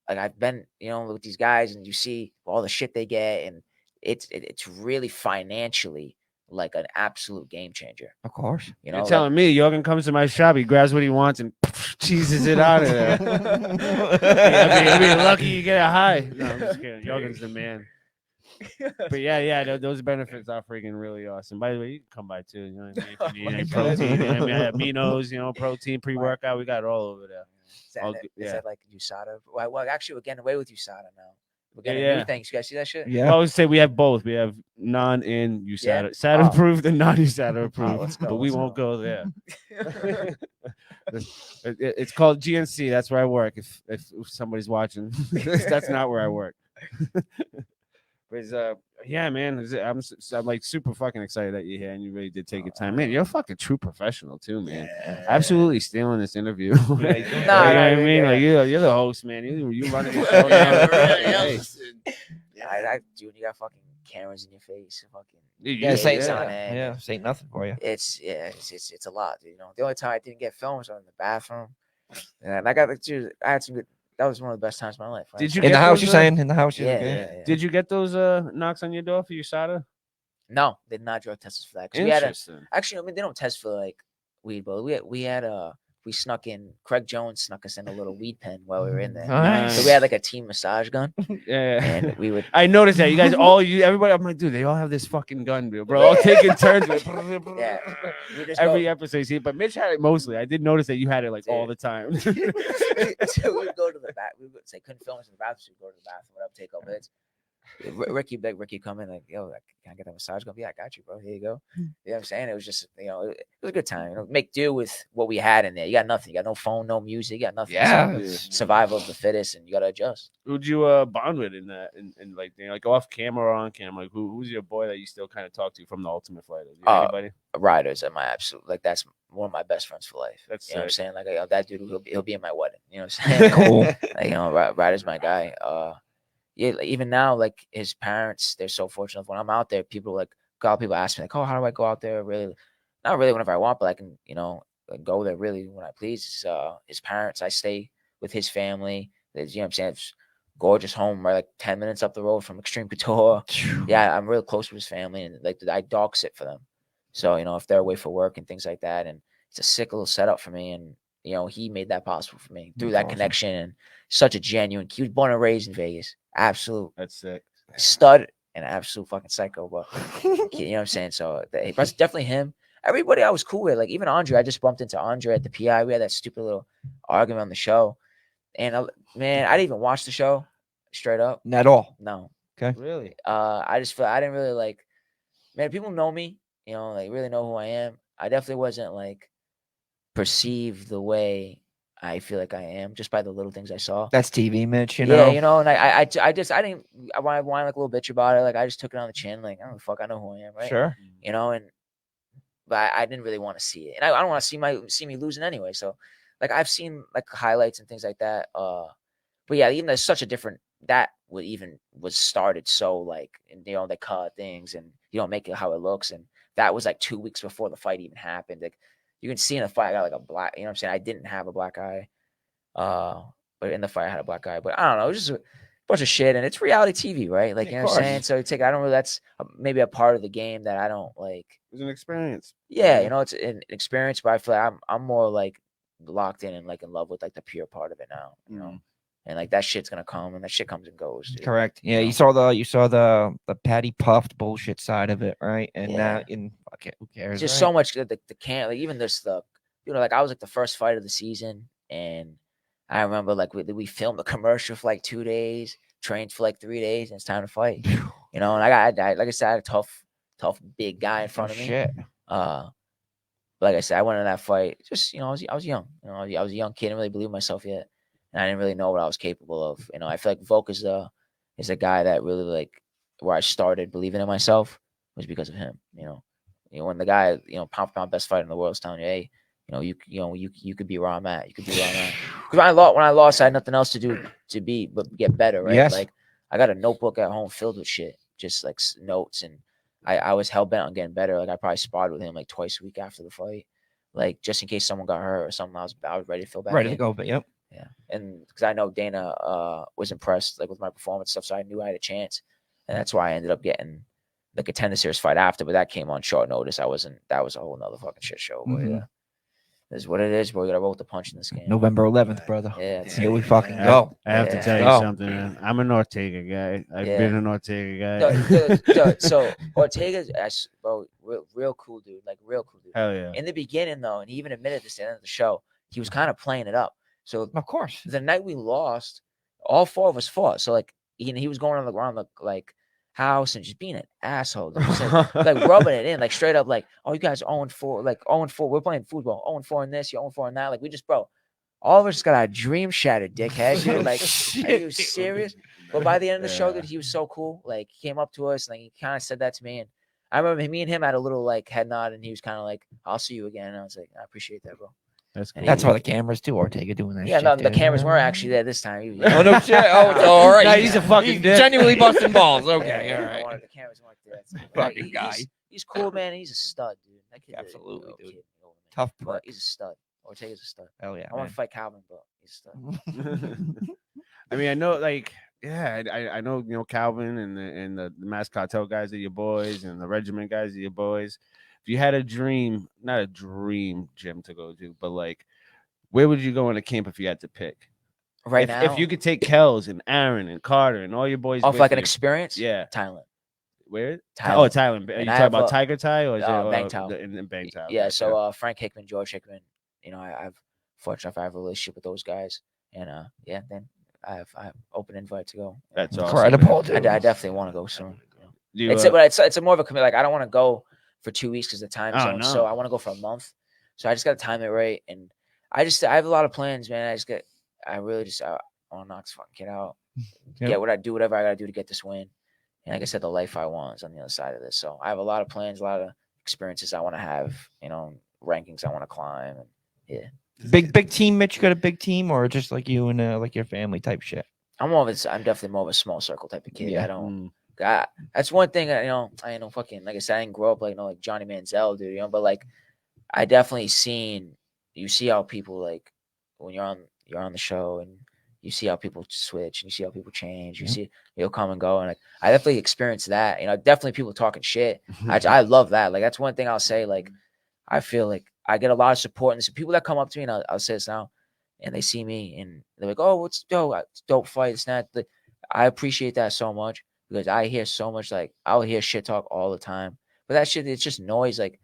like, I've been, you know, with these guys and you see all the shit they get, and it's really financially like an absolute game changer. Of course. You know, You're telling me Jorgen comes to my shop, he grabs what he wants and cheeses it out of there. I mean, lucky you get a high. No, I'm just kidding. Jorgen's the man. But yeah, those benefits are freaking really awesome. By the way, you can come by too. You know what I mean? If you need any protein, you know what I mean, aminos, you know, protein, pre-workout, we got it all over there. Is that like USADA? Well, actually, we're getting away with USADA now. We're getting Yeah. new things. You guys see that shit? Yeah. I always say we have both. We have non and USADA. Yeah? SADA Oh. approved and non USADA approved. let's go, but we let's won't go. go there. It's called GNC. That's where I work. If somebody's watching, that's not where I work. But yeah, man, I'm like super fucking excited that you're here and you really did take your time, man. You're a fucking true professional too, man. Absolutely stealing this interview. You know what I mean? Like you're the host, man. You running the show now. Dude, you got fucking cameras in your face. Fucking Yeah, say Vegas on yeah. it. Yeah, say nothing for you. It's a lot, dude. You know, the only time I didn't get filmed was in the bathroom, and I had some good. That was one of the best times of my life. Right? Did you In get the house, those, you're saying? In the house, you're Yeah, okay? yeah. Did you get those knocks on your door for USADA? No, they did not drug test us for that. 'Cause we had Interesting. actually, I mean, they don't test for like weed, but we snuck in. Craig Jones snuck us in a little weed pen while we were in there. Nice. So we had like a team massage gun, Yeah. and we would. I noticed that you guys everybody. I'm like, dude, they all have this fucking gun, dude, bro. All taking turns with Yeah, we just every go, episode. You see, but Mitch had it mostly. I did notice that you had it like all the time. so we would go to the bath. We would say couldn't film us in the bathroom. So we'd go to the bathroom, whatever, take our beds. Ricky come in like, yo, can I get that massage gun? Yeah, I got you, bro. Here you go. You know what I'm saying? It was just, you know, it was a good time. You know, make do with what we had in there. You got nothing. You got no phone, no music. You got nothing. Yeah. So, survival of the fittest, and you got to adjust. Who'd you bond with in that? And like, you know, like off camera or on camera? Like, who's your boy that you still kind of talk to from the Ultimate Fighter? Anybody? Riders at my absolute, like, that's one of my best friends for life. That's you know what I'm sick. saying? Like, that dude, he'll be in my wedding. You know what I'm saying? Cool. Like, you know, Ryder's my guy. Yeah, like, even now, like his parents, they're so fortunate. When I'm out there, people ask me like, "Oh, how do I go out there?" Really, not really whenever I want, but I can, you know, like, go there really when I please. His parents, I stay with his family. There's, you know what I'm saying? It's gorgeous home, right, like 10 minutes up the road from Extreme Couture. Yeah, I'm real close with his family, and like I dog sit for them. So, you know, if they're away for work and things like that, and it's a sick little setup for me, and you know, he made that possible for me through that connection, and such a genuine. He was born and raised in Vegas. Absolute That's sick. stud and absolute fucking psycho, but you know what I'm saying? So that's definitely him. Everybody I was cool with, like even Andre. I just bumped into Andre at the PI. We had that stupid little argument on the show, and man, I didn't even watch the show straight up. Not at all. No, Really? I just feel I didn't really like. Man, people know me, you know, like really know who I am. I definitely wasn't like perceived the way I feel like I am just by the little things I saw. That's TV, Mitch. You Yeah, know. you know, and I didn't. I whine like a little bitch about it. Like I just took it on the chin. Like I don't fuck. I know who I am, right? Sure. You know, but I didn't really want to see it, and I don't want to see me losing anyway. So, like I've seen like highlights and things like that. But yeah, even there's such a different that was started so like, and, you know, they cut things and you don't make it how it looks, and that was like 2 weeks before the fight even happened. Like you can see in the fight, I got like a black. You know what I'm saying? I didn't have a black eye. But in the fight I had a black eye. But I don't know, it was just a bunch of shit, and it's reality TV, right? Like, you know what I'm saying? So it's like I don't really. That's maybe a part of the game that I don't like. It was an experience. Yeah, you know, it's an experience, but I feel like I'm more like locked in and like in love with like the pure part of it now, you know. And like that shit's gonna come, and that shit comes and goes. Dude. Correct. Yeah, You you saw the patty puffed bullshit side of it, right? And Yeah. fuck it, who cares? Just right? so much the can't like even this the you know, like I was like the first fight of the season, and I remember like we filmed a commercial for like 2 days, trained for like 3 days, and it's time to fight. you know. And like I said, I had a tough big guy in front of me. Shit. Like I said, I went in that fight. Just I was young. I was a young kid. Didn't really believe in myself yet, and I didn't really know what I was capable of. I feel like Volk is a guy that really like where I started believing in myself was because of him. When the guy pound for pound best fighter in the world is telling you, hey, you could be where I'm at. You could be where I'm at. Because when I lost, I had nothing else to do but get better. Right? Yes. Like I got a notebook at home filled with shit, just like notes and. I was hell bent on getting better. Like I probably sparred with him like twice a week after the fight, like just in case someone got hurt or something. I was ready to feel back. Ready to go, but yep. Yeah, and because I know Dana was impressed like with my performance stuff, so I knew I had a chance, and that's why I ended up getting the Contender Series fight after. But that came on short notice. That was a whole nother fucking shit show. But yeah, this is what it is. Bro, we gotta roll with the punch in this game. November 11th, brother. Yeah, Here we fucking go. I have to Yeah. tell you Go. something, man. I'm an Ortega guy. I've Yeah. been an Ortega guy. So Ortega's bro, real cool dude, like real cool dude. Hell yeah. In the beginning, though, and he even admitted this at the end of the show, he was kind of playing it up. So Of course. the night we lost, all four of us fought. So like he was going around the like house and just being an asshole, dude. Just, like rubbing it in, like straight up, like, oh, you guys 0-4, like 0-4. We're playing football, 0-4 in this, you're 0-4 in that. Like we just, bro, all of us just got our dream shattered, dickhead, dude. Like, are you serious? But by the end of the show, dude, he was so cool. Like he came up to us and like, he kind of said that to me, and I remember me and him had a little like head nod, and he was kind of like, "I'll see you again." And I was like, "I appreciate that, bro." That's cool. That's why the cameras too. Ortega doing that. Yeah, shit, no, the dude. cameras weren't actually there this time. He was, Oh no shit! Oh, it's all right. Nah, he's a fucking dick. genuinely busting balls. Yeah, Okay, yeah, all I right. wanted the cameras weren't there. That's cool. Fucking Like, guy. He's cool, man. He's a stud, dude. That kid's Absolutely, dude. kid, Tough but prick. he's a stud. Ortega's a stud. Hell yeah, I want man. to fight Calvin, but he's a stud. I mean, I know, like, yeah, I know, Calvin and the Mass Cartel guys are your boys, and the Regiment guys are your boys. If you had a dream, not a dream gym to go to, but like, where would you go in a camp if you had to pick? Right if, now, if you could take Kells and Aaron and Carter and all your boys, off with like an you, experience, yeah, Thailand. where? Thailand. Oh, Thailand. Are you And talking I have about a- Tiger Thai or is Bang it Tao. in Bang Tao? Yeah, Okay. so Frank Hickman, George Hickman, I've fortunate I have a relationship with those guys, and yeah, then I have open invite to go. That's awesome. Incredible, I dude. definitely want to go soon. Do you, It's a more of a commitment. Like I don't want to go for 2 weeks because the time Oh, zone. no. So I want to go for a month. So I just got to time it right, and I have a lot of plans, man. I really just I want to knock this fucking kid out. Yep. Get whatever I got to do to get this win. And like I said, the life I want is on the other side of this. So I have a lot of plans, a lot of experiences I want to have. Rankings I want to climb. And yeah, Big team, Mitch. You got a big team, or just like you and like your family type shit? I'm definitely more of a small circle type of kid. Yeah. I don't. That's one thing. I ain't no fucking, like I said, I didn't grow up like Johnny Manziel, dude. But like I definitely you see how people like when you're on the show and you see how people switch and you see how people change. You see come and go, and like I definitely experienced that. Definitely people talking shit. I love that. Like that's one thing I'll say. Like I feel like I get a lot of support, and so people that come up to me, and I'll say this now, and they see me and they're like, "Oh, what's dope fight?" It's not. I appreciate that so much because I hear so much. Like I'll hear shit talk all the time, but that shit, it's just noise. Like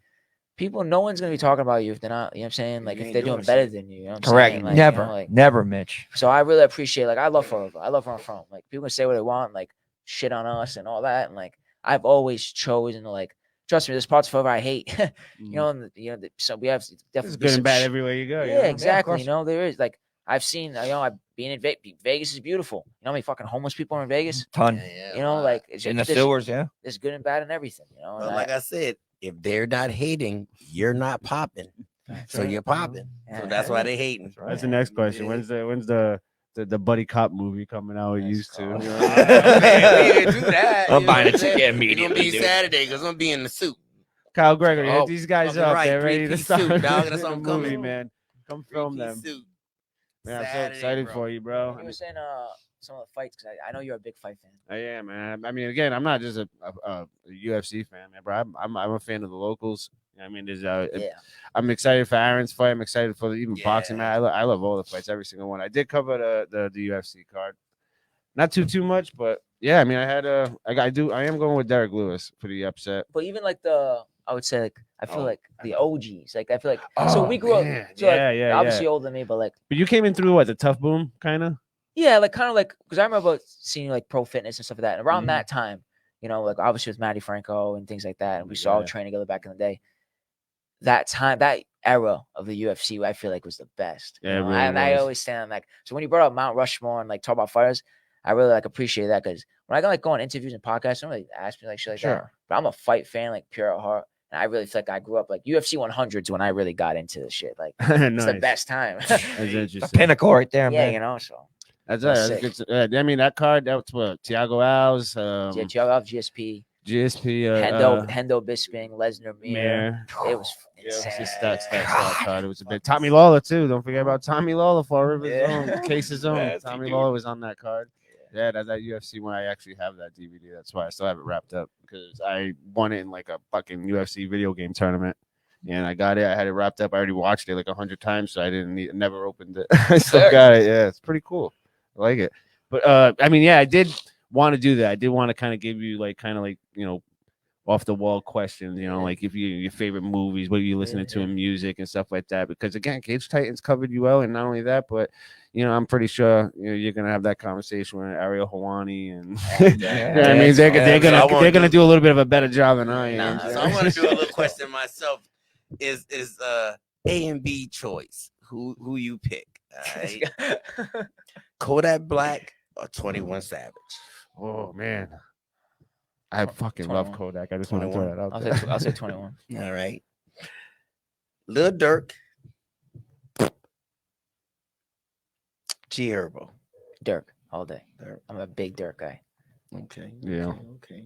people, no one's gonna be talking about you if they're not. You know what I'm saying? Like You if ain't they're doing doing better shit. than you. You know what I'm Correct. saying? Like, Never, never, Mitch. So I really appreciate. Like I love forever. I love where I'm from. Like people can say what they want, like shit on us and all that, and like I've always chosen to like. Trust me, there's parts of forever I hate. So we have definitely It's good some and bad everywhere you go. Yeah, exactly. course. There is like I've seen. I've been in Vegas is beautiful. You know how many fucking homeless people are in Vegas? Ton Like it's in the there's- sewers, yeah. There's good and bad in everything. And But like I said, if they're not hating, you're not popping. So you're popping. So that's why they hating. That's the next question. When's the buddy cop movie coming out? We used to. cool. Man, we didn't do that. I'm You know buying what a saying? ticket It's immediately, gonna be dude. Saturday because I'm gonna be in the suit. Kyle Gregory, hit Oh, these guys fucking up. right. They're ready to Three-piece start suit, dog. That's the what I'm movie, coming. man. Come film Three-piece them. suit. Man, I'm so Saturday, excited bro. for you, bro. You were saying some of the fights because I know you're a big fight fan. I am, man. I mean, again, I'm not just a UFC fan, man, bro. I'm a fan of the locals. I mean, I'm excited for Aaron's fight. I'm excited for even boxing, man. I love all the fights, every single one. I did cover the UFC card, not too much, but yeah. I mean, I am going with Derek Lewis for the upset. But even like I would say like I feel Oh, like the OGs. Like I feel like Oh, we grew man. up. So like, Yeah, obviously yeah. older than me, but like But you came in through what, the Tough Boom, kind of? yeah, like kind of like because I remember seeing like Pro Fitness and stuff like that. And around Mhm. that time, you know, like obviously with Matty Franco and things like that. And we saw Yeah. train together back in the day. That time, that era of the UFC, I feel like was the best. Yeah, You it know? really And I was. always stand on like, so when you brought up Mount Rushmore and like talk about fighters, I really like appreciate that because when I go on interviews and podcasts, don't really ask me like shit like that. Sure. But I'm a fight fan, like pure at heart. And I really feel like I grew up like UFC 100s when I really got into the shit. Like it's the Nice. best time. That's The interesting. pinnacle right there, yeah, man. you know. So That's That's right. sick. I mean, that card, that was what? Thiago Alves, yeah, Thiago GSP, GSP, Hendo Bisping, Lesnar, Mir. It was It's insane. just that card. It was a bit. Tommy Lawler too. Don't forget about Tommy Lawler for Rivers Yeah. Zone, Case's Zone. Nasty Tommy dude. Lawler was on that card. Yeah, that's that UFC one. I actually have that DVD. That's why I still have it wrapped up because I won it in like a fucking UFC video game tournament. And I got it. I had it wrapped up. I already watched it like 100 times, so I never opened it. I still got it. Yeah, it's pretty cool. I like it. But I mean, yeah, I did want to do that. I did want to kind of give you like off the wall questions, like if your favorite movies, what are you listening to in music and stuff like that. Because again, Cage Titans covered you well, and not only that, but I'm pretty sure you're gonna have that conversation with Ariel Hawani, and I mean they're gonna do a little bit of a better job than I am. So I want to do a little question myself. Is A and B choice? Who you pick? All right. Kodak Black or 21 Savage? Oh man, I fucking love 21. Kodak. I just want to throw that out there. I'll say 21. All right. Lil Durk. G Herbo. Dirk all day. Dirk. I'm a big Dirk guy. Okay. Yeah. Okay.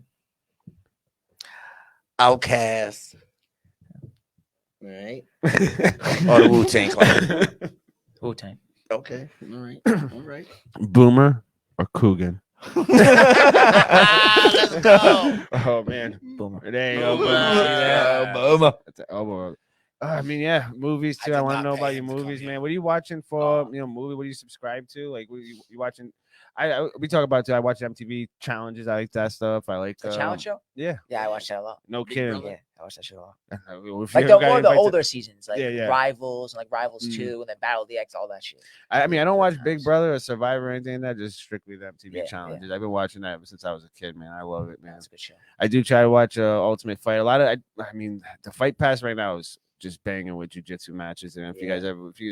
Outkast. All right. Or the Wu-Tang Clan. Wu-Tang. Okay. All right. All right. Boomer or Coogan? Let's go. Oh man, Boomer. there you go. Boomer. Boomer. That's an elbow. I mean, yeah, movies I too. did I want to not know pay about him your to come movies, here. man. What are you watching for? Oh. Movie. What do you subscribe to? Like, what you watching? We talk about too. I watch MTV challenges. I like that stuff. I like The challenge show? Yeah, Yeah, I watch that a lot. no Big kidding. Brother. Yeah, I watch that shit a lot. If Like you the got more the invited to- older seasons, like Yeah. Rivals and like Rivals Mhm. 2 and then Battle of the X, all that shit. I mean, I don't watch Good Big times. Brother or Survivor or anything like that. Just strictly the MTV Yeah, challenges. I've been watching that ever since I was a kid, man. I love it, man. That's a good show. I do try to watch Ultimate Fight. A lot of, I mean, the Fight Pass right now is just banging with jiu-jitsu matches. And if you guys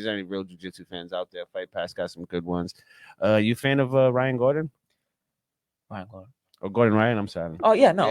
any real jiu-jitsu fans out there, Fight Pass got some good ones. You fan of Ryan Gordon Ryan Gordon. or Gordon Ryan? I'm sorry. Oh yeah, no.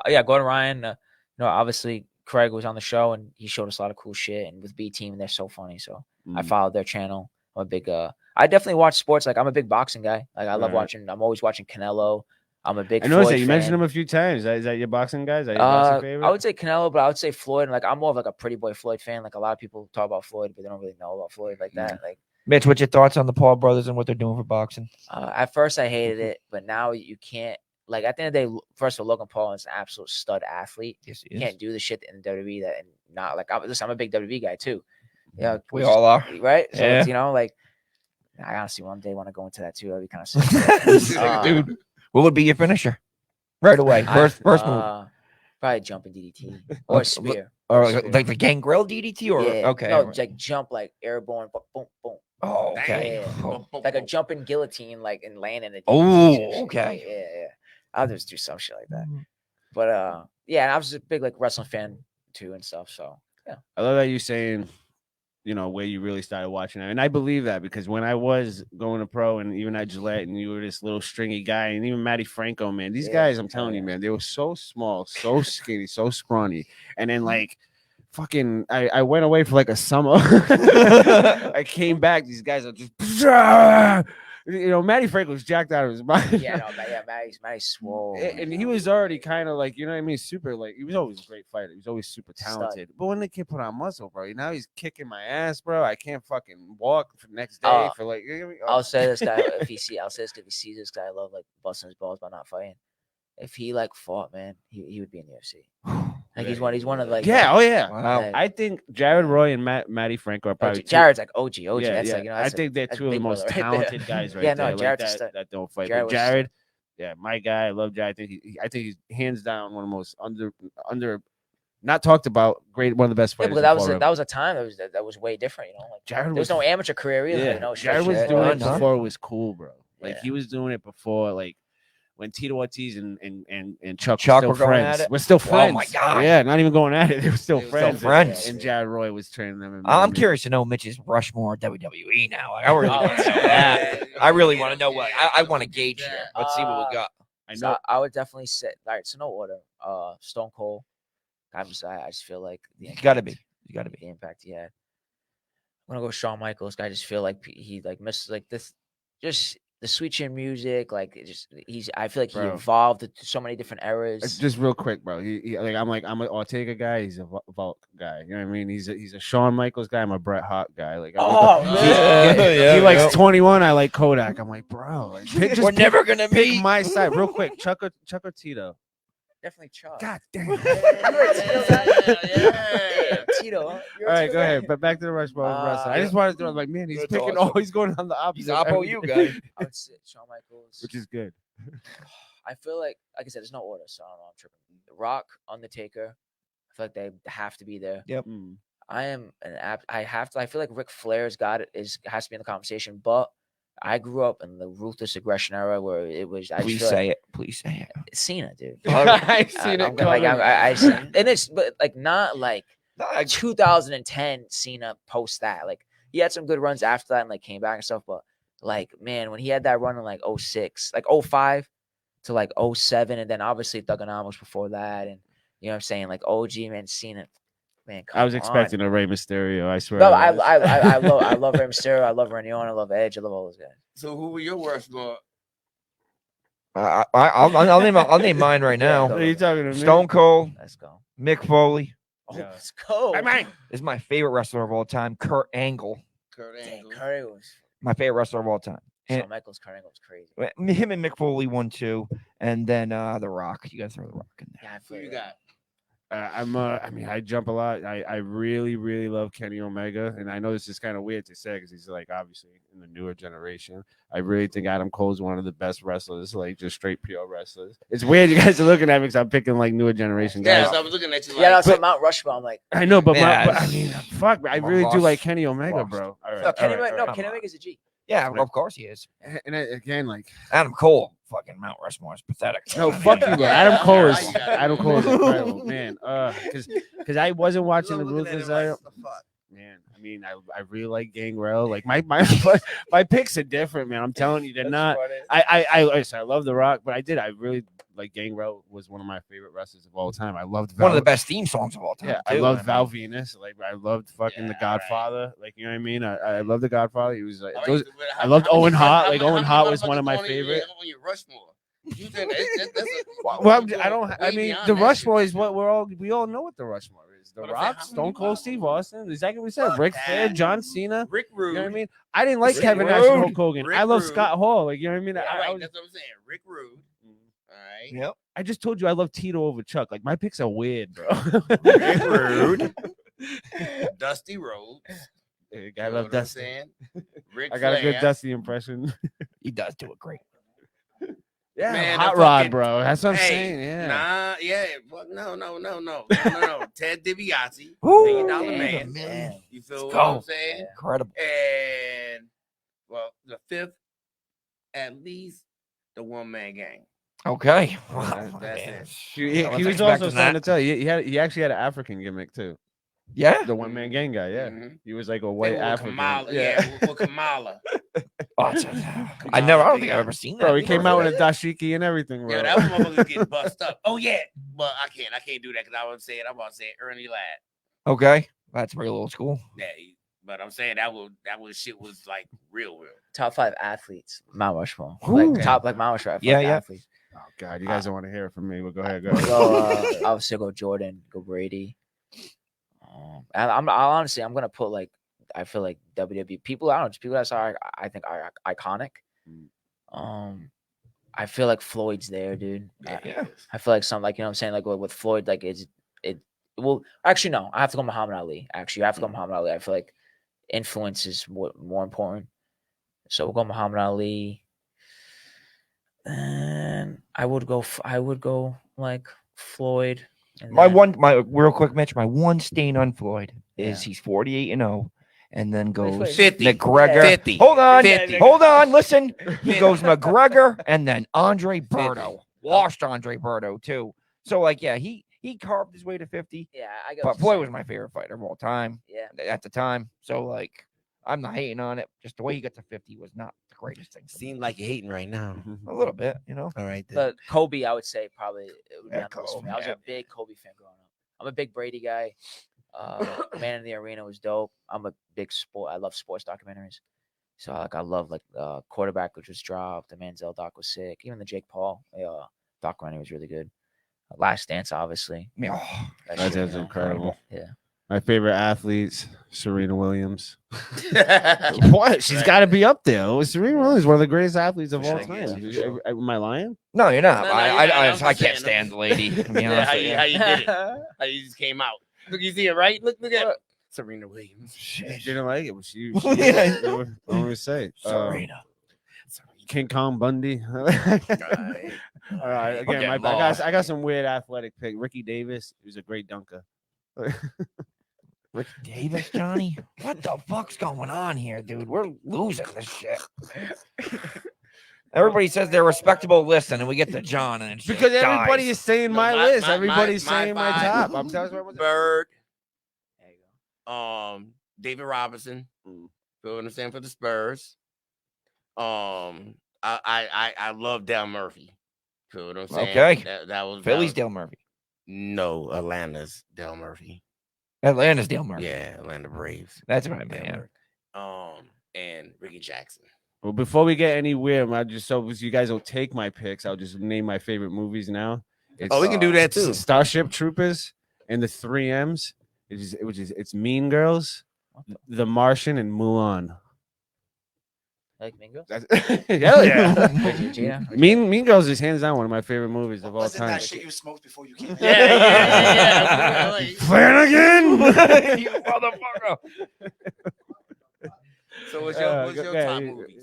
Yeah. Gordon Ryan. Obviously Craig was on the show and he showed us a lot of cool shit. And with B Team, they're so funny. So I followed their channel. I'm a big. I definitely watch sports. Like I'm a big boxing guy. Like I love watching. I'm always watching Canelo. I'm a big. I noticed Floyd that you mentioned fan. him a few times. Is that your boxing guy? Is that your boxing favorite? I would say Canelo, but I would say Floyd. And like I'm more of like a Pretty Boy Floyd fan. Like a lot of people talk about Floyd, but they don't really know about Floyd like that. Like Mitch, what's your thoughts on the Paul brothers and what they're doing for boxing? at first I hated it, but now you can't. Like at the end of the day, first of all, Logan Paul is an absolute stud athlete. Yes, You can't do the shit in WWE that and not like. I'm a big WWE guy too. Yeah, We all are. right. So Yeah. it's, like I honestly one day want to go into that too. That'd be kind of sick. Dude, what would be your finisher? Right away. First move. Probably jumping DDT or spear. Or spear. like the Gangrel DDT or Yeah. okay. No, like jump like airborne, boom, boom, boom. Oh, okay. Yeah. Oh. Like a jumping guillotine, like and landing it. Oh, okay. Yeah. I'll just do some shit like that. But yeah, I was a big like wrestling fan too and stuff. So yeah. I love that you saying, where you really started watching it. And I believe that because when I was going to pro and even at Gillette and you were this little stringy guy and even Matty Franco, man, these guys, I'm telling you, man, they were so small, so skinny, so scrawny. And then like fucking, I went away for like a summer. I came back. These guys are just, Matty Franco was jacked out of his mind. Yeah, Matty's swole. And he was already kind of like, super like he was always a great fighter. He was always super talented. But when the kid put on muscle, bro, now he's kicking my ass, bro. I can't fucking walk for the next day for like. I'll say this guy if he sees this guy, I love like busting his balls by not fighting. If he like fought, man, he would be in the UFC. Like he's one of like Wow. I think Jared Roy and Matty Franco are probably Jared's like OG. Yeah, That's yeah. like I think they're two of the big most brother right there. talented guys right Yeah, there. no, Jared's a like stud. that don't fight. Jared But was Jared, yeah, my guy. I love Jared. I think he's hands down one of the most under not talked about. Great, one of the best Yeah, fighters. but that was a time that was way different. Like Jared there was no amateur career either. Yeah, Jared was doing it before it was cool, bro. Like he was doing it before, like when Tito Ortiz and Chuck Chuck were were still going at friends. it? We're still Oh friends. my God. Yeah, not even going at it. They were still They were friends. still friends. And Jared Roy was training them. I'm curious to know Mitch's Rushmore WWE now. Like, I really Oh, want to know yeah. that. I really want to know what I want to gauge here. Let's see what we got. I So know. I would definitely say, all right, so no order. Stone Cold. I just feel like You gotta be. You gotta be. the impact he had. I'm gonna go Shawn Michaels. I just feel like he like misses like this, just the sweet chin music. Like I feel like he Bro. evolved to so many different eras. Just real quick, bro. I'm an Ortega guy. He's a Volk guy. You know what I mean? He's a Shawn Michaels guy. I'm a Bret Hart guy. Like, Oh, man. he likes 21. I like Kodak. I'm like, bro. Like, We're never gonna pick meet. my side, real quick. Chuck or Tito. Definitely Chuck. God damn. Yeah, Tito. Huh? All right, go ahead. But back to the Rushmore wrestling. I just wanted to do it. Like, man, he's That's picking. awesome. Oh, he's going on the opposite. He's Oppo you guy. I would say Shawn Michaels. which is good. I feel like I said, there's no order, so I don't know. I'm tripping. The Rock, Undertaker. I feel like they have to be there. Yep. I am an app. I have to. I feel like Ric Flair's got it. Has to be in the conversation. But I grew up in the ruthless aggression era where it was. I Please just feel say it. Please say it. like Cena, dude. I've seen I'm it. gonna, like coming. I and it's but like not like 2010 Cena post that. Like he had some good runs after that and like came back and stuff. But like man, when he had that run in like 06, like 05 to like 07, and then obviously Thugonomics before that, and you know what I'm saying, like OG man, Cena. Man, I was come on. expecting a Rey Mysterio. I swear. No, I was. I love Rey Mysterio. I love Randy Orton. I love Edge. I love all those guys. So who were your Rushmore? I'll name mine right What now. are you talking to me? Stone Cold, Let's go. Mick Foley Oh, Yeah. let's go. is my favorite wrestler of all time. Kurt Angle, Kurt Dang, Angle. Curry was. my favorite wrestler of all time. And Shawn Michaels, Kurt Angle was crazy. him and Mick Foley won too, and then The Rock. You gotta throw The Rock in there. Yeah, I Who feel you that. got? I mean, I jump a lot. I really, really love Kenny Omega, and I know this is kind of weird to say because he's like obviously in the newer generation. I really think Adam Cole's one of the best wrestlers, like just straight pure wrestlers. It's weird you guys are looking at me because I'm picking like newer generation guys. Yeah, so I was looking at you like. Yeah, that's Mount Rushmore. I'm like, I know, but, Yeah, but I mean, fuck, I really do lost. like Kenny Omega, Lost. bro. All right, No, Kenny, all right, no, all right. Kenny Omega's a G. Yeah, of course he is. And again, like, Adam Cole, fucking Mount Rushmore is pathetic. no, fuck you, bro. Adam Cole is Right, you got it. Adam Cole is incredible, man. Because I wasn't watching the Looking at Ruthless him like, era. what the fuck? Man, I mean, I really like Gangrel. Like my my picks are different, man. I'm telling you, they're not. I love The Rock, but I really like Gangrel was one of my favorite wrestlers of all time. I loved One of the Val- best theme songs of all time. Yeah, I too. loved mean, Val Venus. Like I loved fucking The Godfather. Like you know what I mean. I love The Godfather. He was like All right, those. but I loved how many- Owen Hart. how Like many- Owen how Hart many was one of my motherfuckers on your- favorite. On your Rushmore. You think that's Well, you're I don't. going I way mean, beyond the that Rushmore shit. is what we all know what the Rushmore is. The But I'm saying, Rock, how many Stone Cold, motherfuckers? Steve Austin. Exactly what we said. Fuck Ric that. Flair, John Cena. Rick Rude. You know what I mean? I didn't like Rick Kevin Nash and Rude. Hulk Hogan. Rick I love Rude. Scott Hall. Like you know what I mean? Yeah, I right, was- that's what I'm saying. Rick Rude. All right. Yep. I just told you I love Tito over Chuck. Like my picks are weird, bro. Rick Rude. Dusty Rhodes. Hey, You I know love what I'm Dusty. saying? Rick I got a good Flair. Dusty impression. He does do it great. Yeah, Man, Hot the Rod, fucking- bro. That's what I'm Hey, saying. Yeah. Nah, yeah. Fuck, no. Ted DiBiase. Woo! $1 Million Damn, Man. man. You feel Let's what go. I'm saying? Incredible. And well, the fifth, at least the one man gang. Okay. That's Wow, it. man. He I was was also expecting starting that. to tell you he actually had an African gimmick too. Yeah. The one man gang guy. Yeah, Mhm. he was like a They white were with African. Kamala, yeah, with Kamala. Oh, I don't think I've ever seen that. Bro, he before. came out with a dashiki and everything, bro. Yeah, that motherfucker getting bust up. Oh yeah, but I can't do that because I'm about to say Ernie Ladd. Okay. That's real old school. Yeah, but I'm saying that was shit was like real. Top 5 athletes. Mount Rushmore. Ooh. Like top like Mount Rushmore. Yeah, like yeah. Athletes. Oh God, you guys don't want to hear it from me. But go ahead, go. I would still go Jordan, go Brady. I'll honestly, I'm gonna put like I feel like WWE people. I don't know, just people that I think are iconic. I feel like Floyd's there, dude. Yeah. I feel like some like you know what I'm saying like with Floyd like it. Well, actually no, I have to go Muhammad Ali. Actually, I have to go Muhammad Ali. I feel like influence is more important. So we'll go Muhammad Ali. And I would go like Floyd. And My then- real quick, Mitch. My one stain on Floyd is Yeah. he's 48-0, and then goes 50. McGregor. 50. Hold on, 50. hold on. Listen, he goes McGregor and then Andre Berto. Washed Andre Berto too. So like, yeah, he carved his way to 50. Yeah, I get. But what you're Floyd saying. was my favorite fighter of all time. Yeah. At the time. So like, I'm not hating on it. Just the way he got to 50 was not the greatest thing. Seems like you're hating right now. A little bit, you know. All right, then. But Kobe, I would say probably it would be Yeah, on the list for me. Kobe, I was yeah. a big Kobe fan growing up. I'm a big Brady guy. Man in the Arena was dope. I'm a big sport. I love sports documentaries. So I love Quarterback, which was dropped. The Manziel doc was sick. Even the Jake Paul documentary was really good. Last Dance, obviously. I mean, oh, That's incredible. Yeah. My favorite athletes, Serena Williams. What? She's got to be up there. Serena Williams is one of the greatest athletes of all time. Am I lying? no, you're not. No, I I'm just can't saying, stand the lady. To be Yeah, honest how with you, you. how you did it? How you just came out. Look, you see it, right? Look at it. Serena Williams. She didn't like it, but she Yeah. what do we say? Serena. King Kong Bundy. All right, again, getting I lost. got some weird athletic pick. Ricky Davis, he was a great dunker. Rick Davis, Johnny? What the fuck's going on here, dude? We're losing this shit. Everybody says they're respectable list, and then we get to John, and it's just Because everybody dies. is saying No, my my- list. my- Everybody's my saying my five. top. I'm telling you what Bird, There you go. David Robinson. Feel what I'm saying for the Spurs. I love Dale Murphy. Feel what I'm saying? Okay. That was Philly's Dale Murphy. No, Atlanta's Dale Murphy. Atlanta's Dale Murphy. Yeah, Atlanta Braves. That's what I Dale mean. Yeah. Murphy. And Ricky Jackson. Well, before we get anywhere, I just so you guys don't take my picks, I'll just name my favorite movies now. It's, Oh, we can do that too. Starship Troopers and the 3Ms. It's Mean Girls, The Martian, and Mulan. Like Mingo? Hell yeah. Gina? Mean Girls is hands down one of my favorite movies of all Wasn't time. that shit you smoked before you came? Yeah. Flanagan. You motherfucker. So what's your top movies?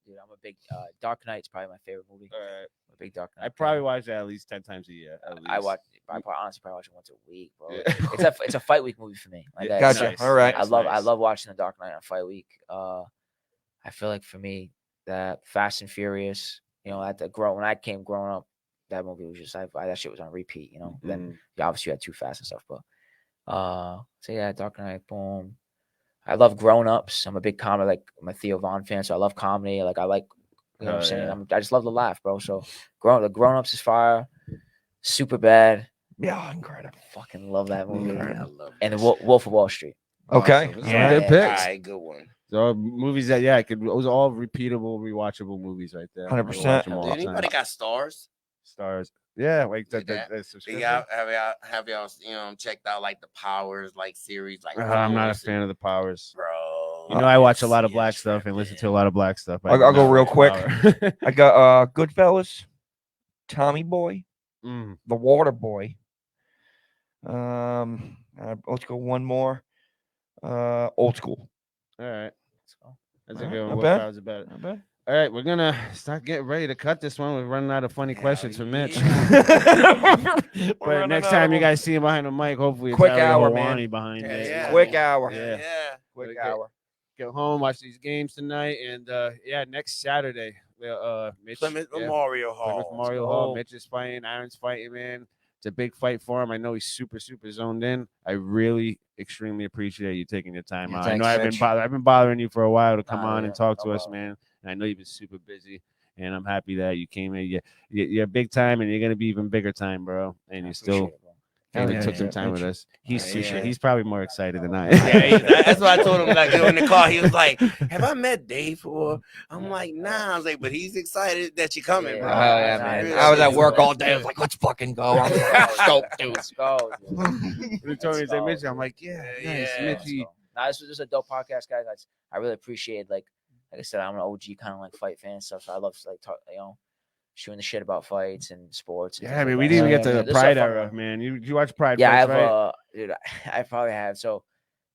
Dude, I'm a big Dark Knight's probably my favorite movie. Alright. I'm a big Dark Knight. I probably watch that at least 10 times a year. At least. I honestly probably watch it once a week, bro. Yeah. It's a fight week movie for me. Like, Yeah, Gotcha. nice. All right. I love watching the Dark Knight on fight week. I feel like for me that Fast and Furious, when I came growing up, that movie was just that shit was on repeat. Then obviously you had Too Fast and stuff, but so yeah, Dark Knight, boom. I love Grown Ups. I'm a big comedy, like I'm a Theo Von fan, so I love comedy. Like I like, you know what I'm saying. Yeah. I just love to laugh, bro. So Grown Ups is fire. Super Bad. Yeah, incredible. Fucking love that movie. I love And the that Wolf of Wall Street. Okay. Awesome. Yeah. Good picks. All right, good one. So movies that those are all repeatable, rewatchable movies right there. 100%. Watch them all Did the time. anybody got stars? Stars? Yeah, like the Have subscription. y'all checked out like the Powers like series like I'm not a Force fan of the Powers. bro. You know, I watch a lot of Yeah, black stuff and listen to a lot of black stuff. I'll go real quick. Power. I got Goodfellas, Tommy Boy, Mm. The Water Boy. Let's go one more. Old School. All right. That's a All right, good one. not What bad. powers about it? Not bad. All right, we're gonna start getting ready to cut this one. We're running out of funny questions for Mitch. We're But running next out time of you them. guys see him behind the mic, hopefully it's Quick Ari hour, Hawani man. behind Yeah, it. yeah. Quick hour. Yeah. Quick Okay. hour. Get home, watch these games tonight, and next Saturday, Mitch, Plymouth yeah, Memorial Plymouth Hall. Memorial Hall. Mitch is fighting, Aaron's fighting, man. It's a big fight for him. I know he's super zoned in. I really extremely appreciate you taking your time Yeah, out. I know thanks, Mitch. I've been bothering you for a while to come Nah, on yeah, and talk no to us, problem. man. And I know you've been super busy, and I'm happy that you came in. You're big time, and you're gonna be even bigger time, bro. And I you still appreciate it, bro. came and Yeah, took some yeah, time with Mitch. us. He's Yeah, super. yeah. He's probably more excited than I am. Yeah, that's what I told him. Like in the car, he was like, "Have I met Dave before?" I'm like, "Nah." I was like, "But he's excited that you're coming, Yeah. bro." Oh, yeah, Nah, man. yeah, I was yeah. at work all day. I was like, let's fucking go. I'm stoked, dude. Let's go. dude. When he told me to say go, Mitch, I'm like, yeah, nice, Yeah. Let's Mitchy. go. Nah, this was just a dope podcast, guys. I really appreciate like I said, I'm an OG kind of like fight fan and stuff. So I love like talk, shooting the shit about fights and sports. And Yeah, I things mean, like we that. didn't even So, get to the this is a Pride fun era, one. man. You watch Pride? Yeah, I fights, have right? dude. I probably have. So,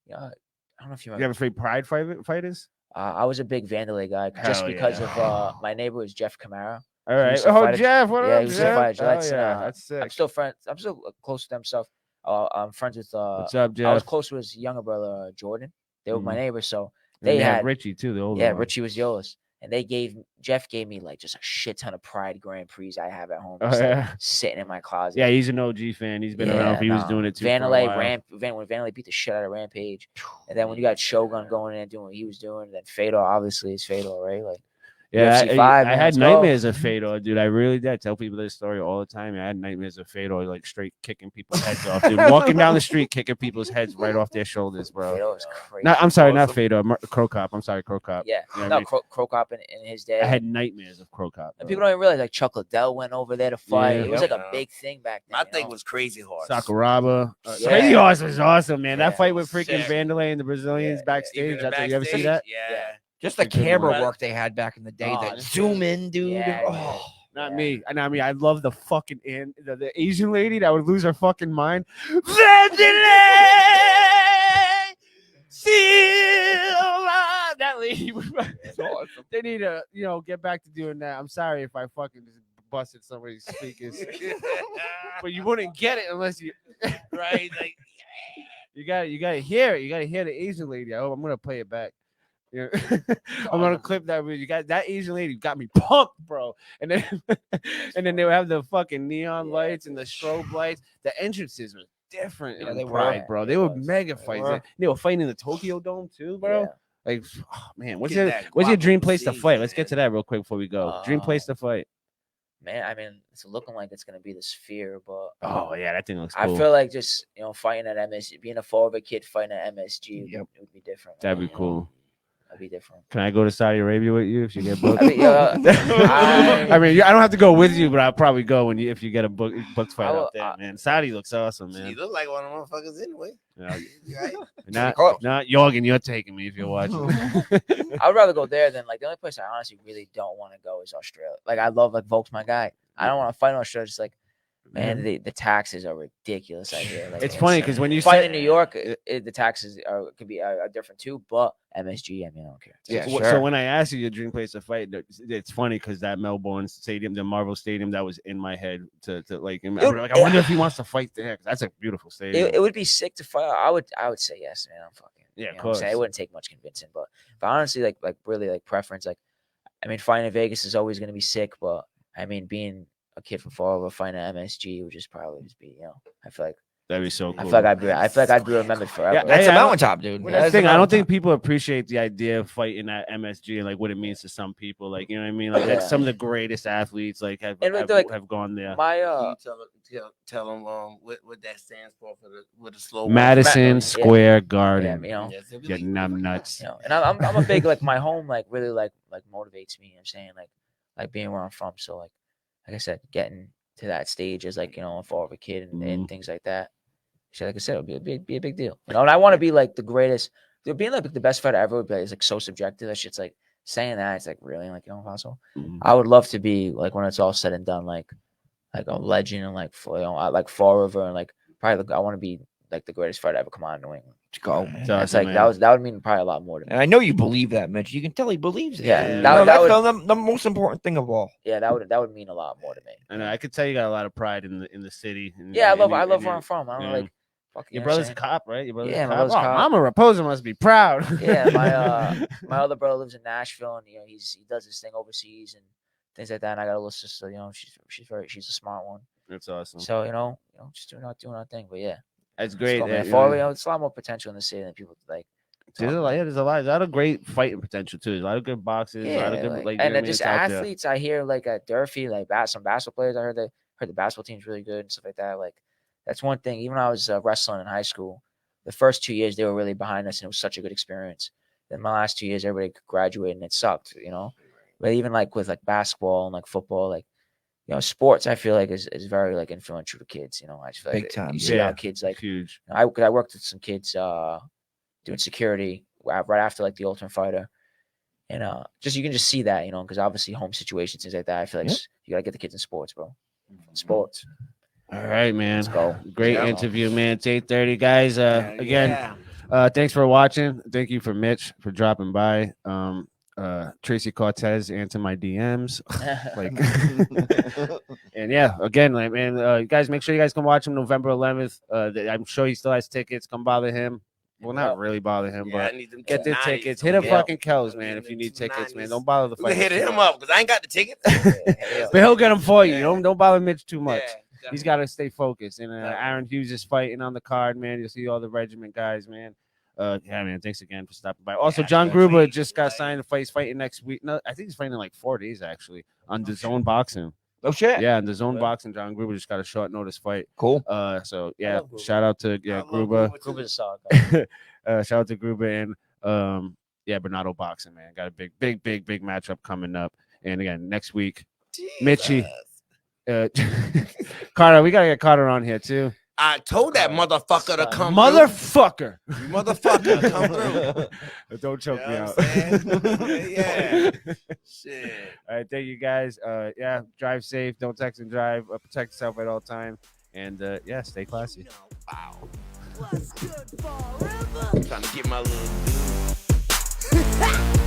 I don't know if you You remember. have a favorite Pride fighters? I was a big Vandalay guy just Hell because yeah. of my neighbor was Jeff Camara. All right. used to Oh, fight at- Jeff, what yeah, up, he used to Jeff? fight at Oh, Gillette's, yeah, that's sick. I'm still friends. I'm still close to them stuff. I'm friends with. What's up, I was Jeff? close with his younger brother Jordan. They were my neighbors, so And they have had Richie too. The older yeah, one. Richie was yours. And Jeff gave me like just a shit ton of Pride Grand Prix I have at home. Oh, Just, like, yeah. sitting in my closet. Yeah, he's an OG fan. He's been around. He was doing it too for a Vanderlei while. when Vanderlei beat the shit out of Rampage. And then when you got Shogun going in and doing what he was doing, then Fedor obviously is Fedor, right? Like Yeah, UFC 5, I man, had let's go. nightmares of Fedor, dude. I really did. I tell people this story all the time. I had nightmares of Fedor, like straight kicking people's heads off, dude. Walking down the street, kicking people's heads right off their shoulders, bro. Fedor was crazy. No, I'm sorry, not Fedor. Crow Cop. I'm sorry, Crow Cop. Yeah. You know what No, I mean? Crow Cop in his day. I had nightmares of Crow Cop. And people don't even realize like Chuck Liddell went over there to fight. Yeah. It was like a Yeah. big thing back then. My you thing know? was Crazy Horse. Sakuraba. Yeah. Crazy Horse was awesome, man. Yeah. That fight with freaking Sick. Vanderlei and the Brazilians Yeah, backstage. Even the You ever see backstage? that? Yeah. Just the It's a good camera one. work they had back in the day. Oh, that this zoom in, dude. Yeah, Oh. Not me. And I mean, I love the fucking the Asian lady that would lose her fucking mind. Vanderlei Silva. That lady. They need to, get back to doing that. I'm sorry if I fucking just busted somebody's speakers, but you wouldn't get it unless you. Right? Like, You gotta hear it. You gotta hear the Asian lady. I'm gonna play it back. Yeah. I'm gonna clip that video. You got that Asian lady got me pumped, bro. And then they would have the fucking neon lights and the strobe lights. The entrances were different. Yeah, in they were. Pride, bro. They were mega They fights. were. They were fighting in the Tokyo Dome too, bro. Yeah. Like, oh, man, what's Get your that what's your guapo dream place to disease, fight? Let's man. get to that real quick before we go. Dream place to fight. Man, I mean, it's looking like it's gonna be the Sphere, but Oh yeah, that thing looks I cool. feel like just fighting at MSG, being a forward kid fighting at MSG, Yep. it would be different. That'd be you know? cool. That'd be different. Can I go to Saudi Arabia with you if you get booked? I mean, I mean, I don't have to go with you, but I'll probably go if you get a booked fight will- out there, man. Saudi looks awesome, you man. look like one of them motherfuckers anyway. Yeah. Right? Not Jorgen, you're taking me if you're watching. I would rather go there than like the only place I honestly really don't want to go is Australia. Like I love like Volk's my guy. I don't want to fight in Australia. Just like man, the taxes are ridiculous out here. Like, It's funny because when you fight say in New York, the taxes could be different too. But MSG, I mean, I don't care. Yeah, So sure. when I asked you your dream place to fight, it's funny because that Melbourne Stadium, the Marvel Stadium, that was in my head to like. I wonder if he wants to fight there. 'Cause that's a beautiful stadium. It would be sick to fight. I would say yes, man. I'm fucking. Yeah, you of know what I'm saying? course. It wouldn't take much convincing, but honestly, like really like preference, like I mean, fighting in Vegas is always gonna be sick, but I mean, being a kid from Fall River fighting at MSG would just probably just be, I feel like That'd be so cool. I feel like I'd be remembered forever. Yeah, That's I a don't- mountaintop, dude. Well, that's That's the a thing. I don't mountaintop. think people appreciate the idea of fighting at MSG and like what it means to some people. Like, you know what I mean? Like, Yeah. some of the greatest athletes like have gone there. My Can you tell them what that stands for the slow Madison yeah. Square yeah, Garden. Yes, it'd be Yeah, like- numb nuts. and I'm a big like my home like really like motivates me. You know what I'm saying like being where I'm from. So like I said, getting to that stage as like a Fall River kid and things like that. So like I said, it would be a big deal. And I want to be like the greatest. Being like the best fighter ever would be is like so subjective. That shit's like saying that it's like really like possible. I would love to be like when it's all said and done like a legend and like like Fall River and like probably like, I want to be like the greatest fighter ever come out of New England. Let's go. It's That's awesome, like man. that would mean probably a lot more to me. And I know you believe that, Mitch. You can tell he believes it. Yeah, You that know, would- that's the most important thing of all. Yeah, that would mean a lot more to me. And I could tell you got a lot of pride in the city. And, Yeah, and I love and where I'm from. I don't know, yeah. like fucking. Your you know what I'm brother's a saying? cop, right? Your brother's Yeah, a my cop. brother's a cop. Mama Raposo must be proud. Yeah, my other brother lives in Nashville, and he does this thing overseas and things like that. And I got a little sister, she's a smart one. That's awesome. So just doing our thing. But yeah, That's great. man. you Fall, know. it's a lot more potential in the city than people like. There's a lot. Yeah, there's a lot of great fighting potential too. There's a lot of good boxes. a lot of good, like, like, and you know what I then mean? just It's out there. athletes. I hear like at Durfee, like some basketball players. I heard the basketball team's really good and stuff like that. Like that's one thing. Even when I was wrestling in high school, the first 2 years they were really behind us, and it was such a good experience. Then my last 2 years, everybody graduated, and it sucked, But even like with like basketball and like football, like sports, I feel like is very like influential to kids. I just feel Big like time. you see Yeah. how kids like. Huge. I worked with some kids doing security right after like the Ultimate Fighter, and you can just see that because obviously home situations, things like that. I feel like you gotta get the kids in sports, bro. Sports. All right, man. Let's go. Great Yeah. interview, man. It's 8:30, guys. Again, thanks for watching. Thank you for Mitch for dropping by. Tracy Cortez answer my DMs. And yeah, again, like man, you guys make sure you guys can watch him November 11th. I'm sure he still has tickets. Come bother him. well, not really bother him, Yeah, I but need them get the 290s. tickets. Hit up Yeah. fucking Kells, I'm man, getting if you them need tickets, man. 290s. Don't bother the We can fight. hit him up because I ain't got the tickets. But he'll get them for you. Yeah. Don't bother Mitch too much. Yeah, He's got to stay focused. And Definitely. Aaron Hughes is fighting on the card, man. You'll see all the regiment guys, man. Yeah, man. Thanks again for stopping by. Also, Yeah, John definitely. Gruber just got Like- signed to fight. He's fighting next week. No, I think he's fighting in like 4 days actually on the Zone Boxing. Oh shit. Yeah, in the Zone Okay. Boxing, John Gruber just got a short notice fight. Cool. So yeah, love Gruber. shout out to I love Gruber. too. Gruber's a solid guy. Shout out to Gruber and Bernardo Boxing, man. Got a big matchup coming up. And again, next week, Mitchie. Carter, we gotta get Carter on here too. I told that motherfucker to come Motherfucker. through. You motherfucker, come through. Don't choke You me know out. what I'm saying? Yeah. Shit. All right, thank you guys. Drive safe. Don't text and drive. Protect yourself at all time. And stay classy. Wow. What's good forever? Trying to get my little dude.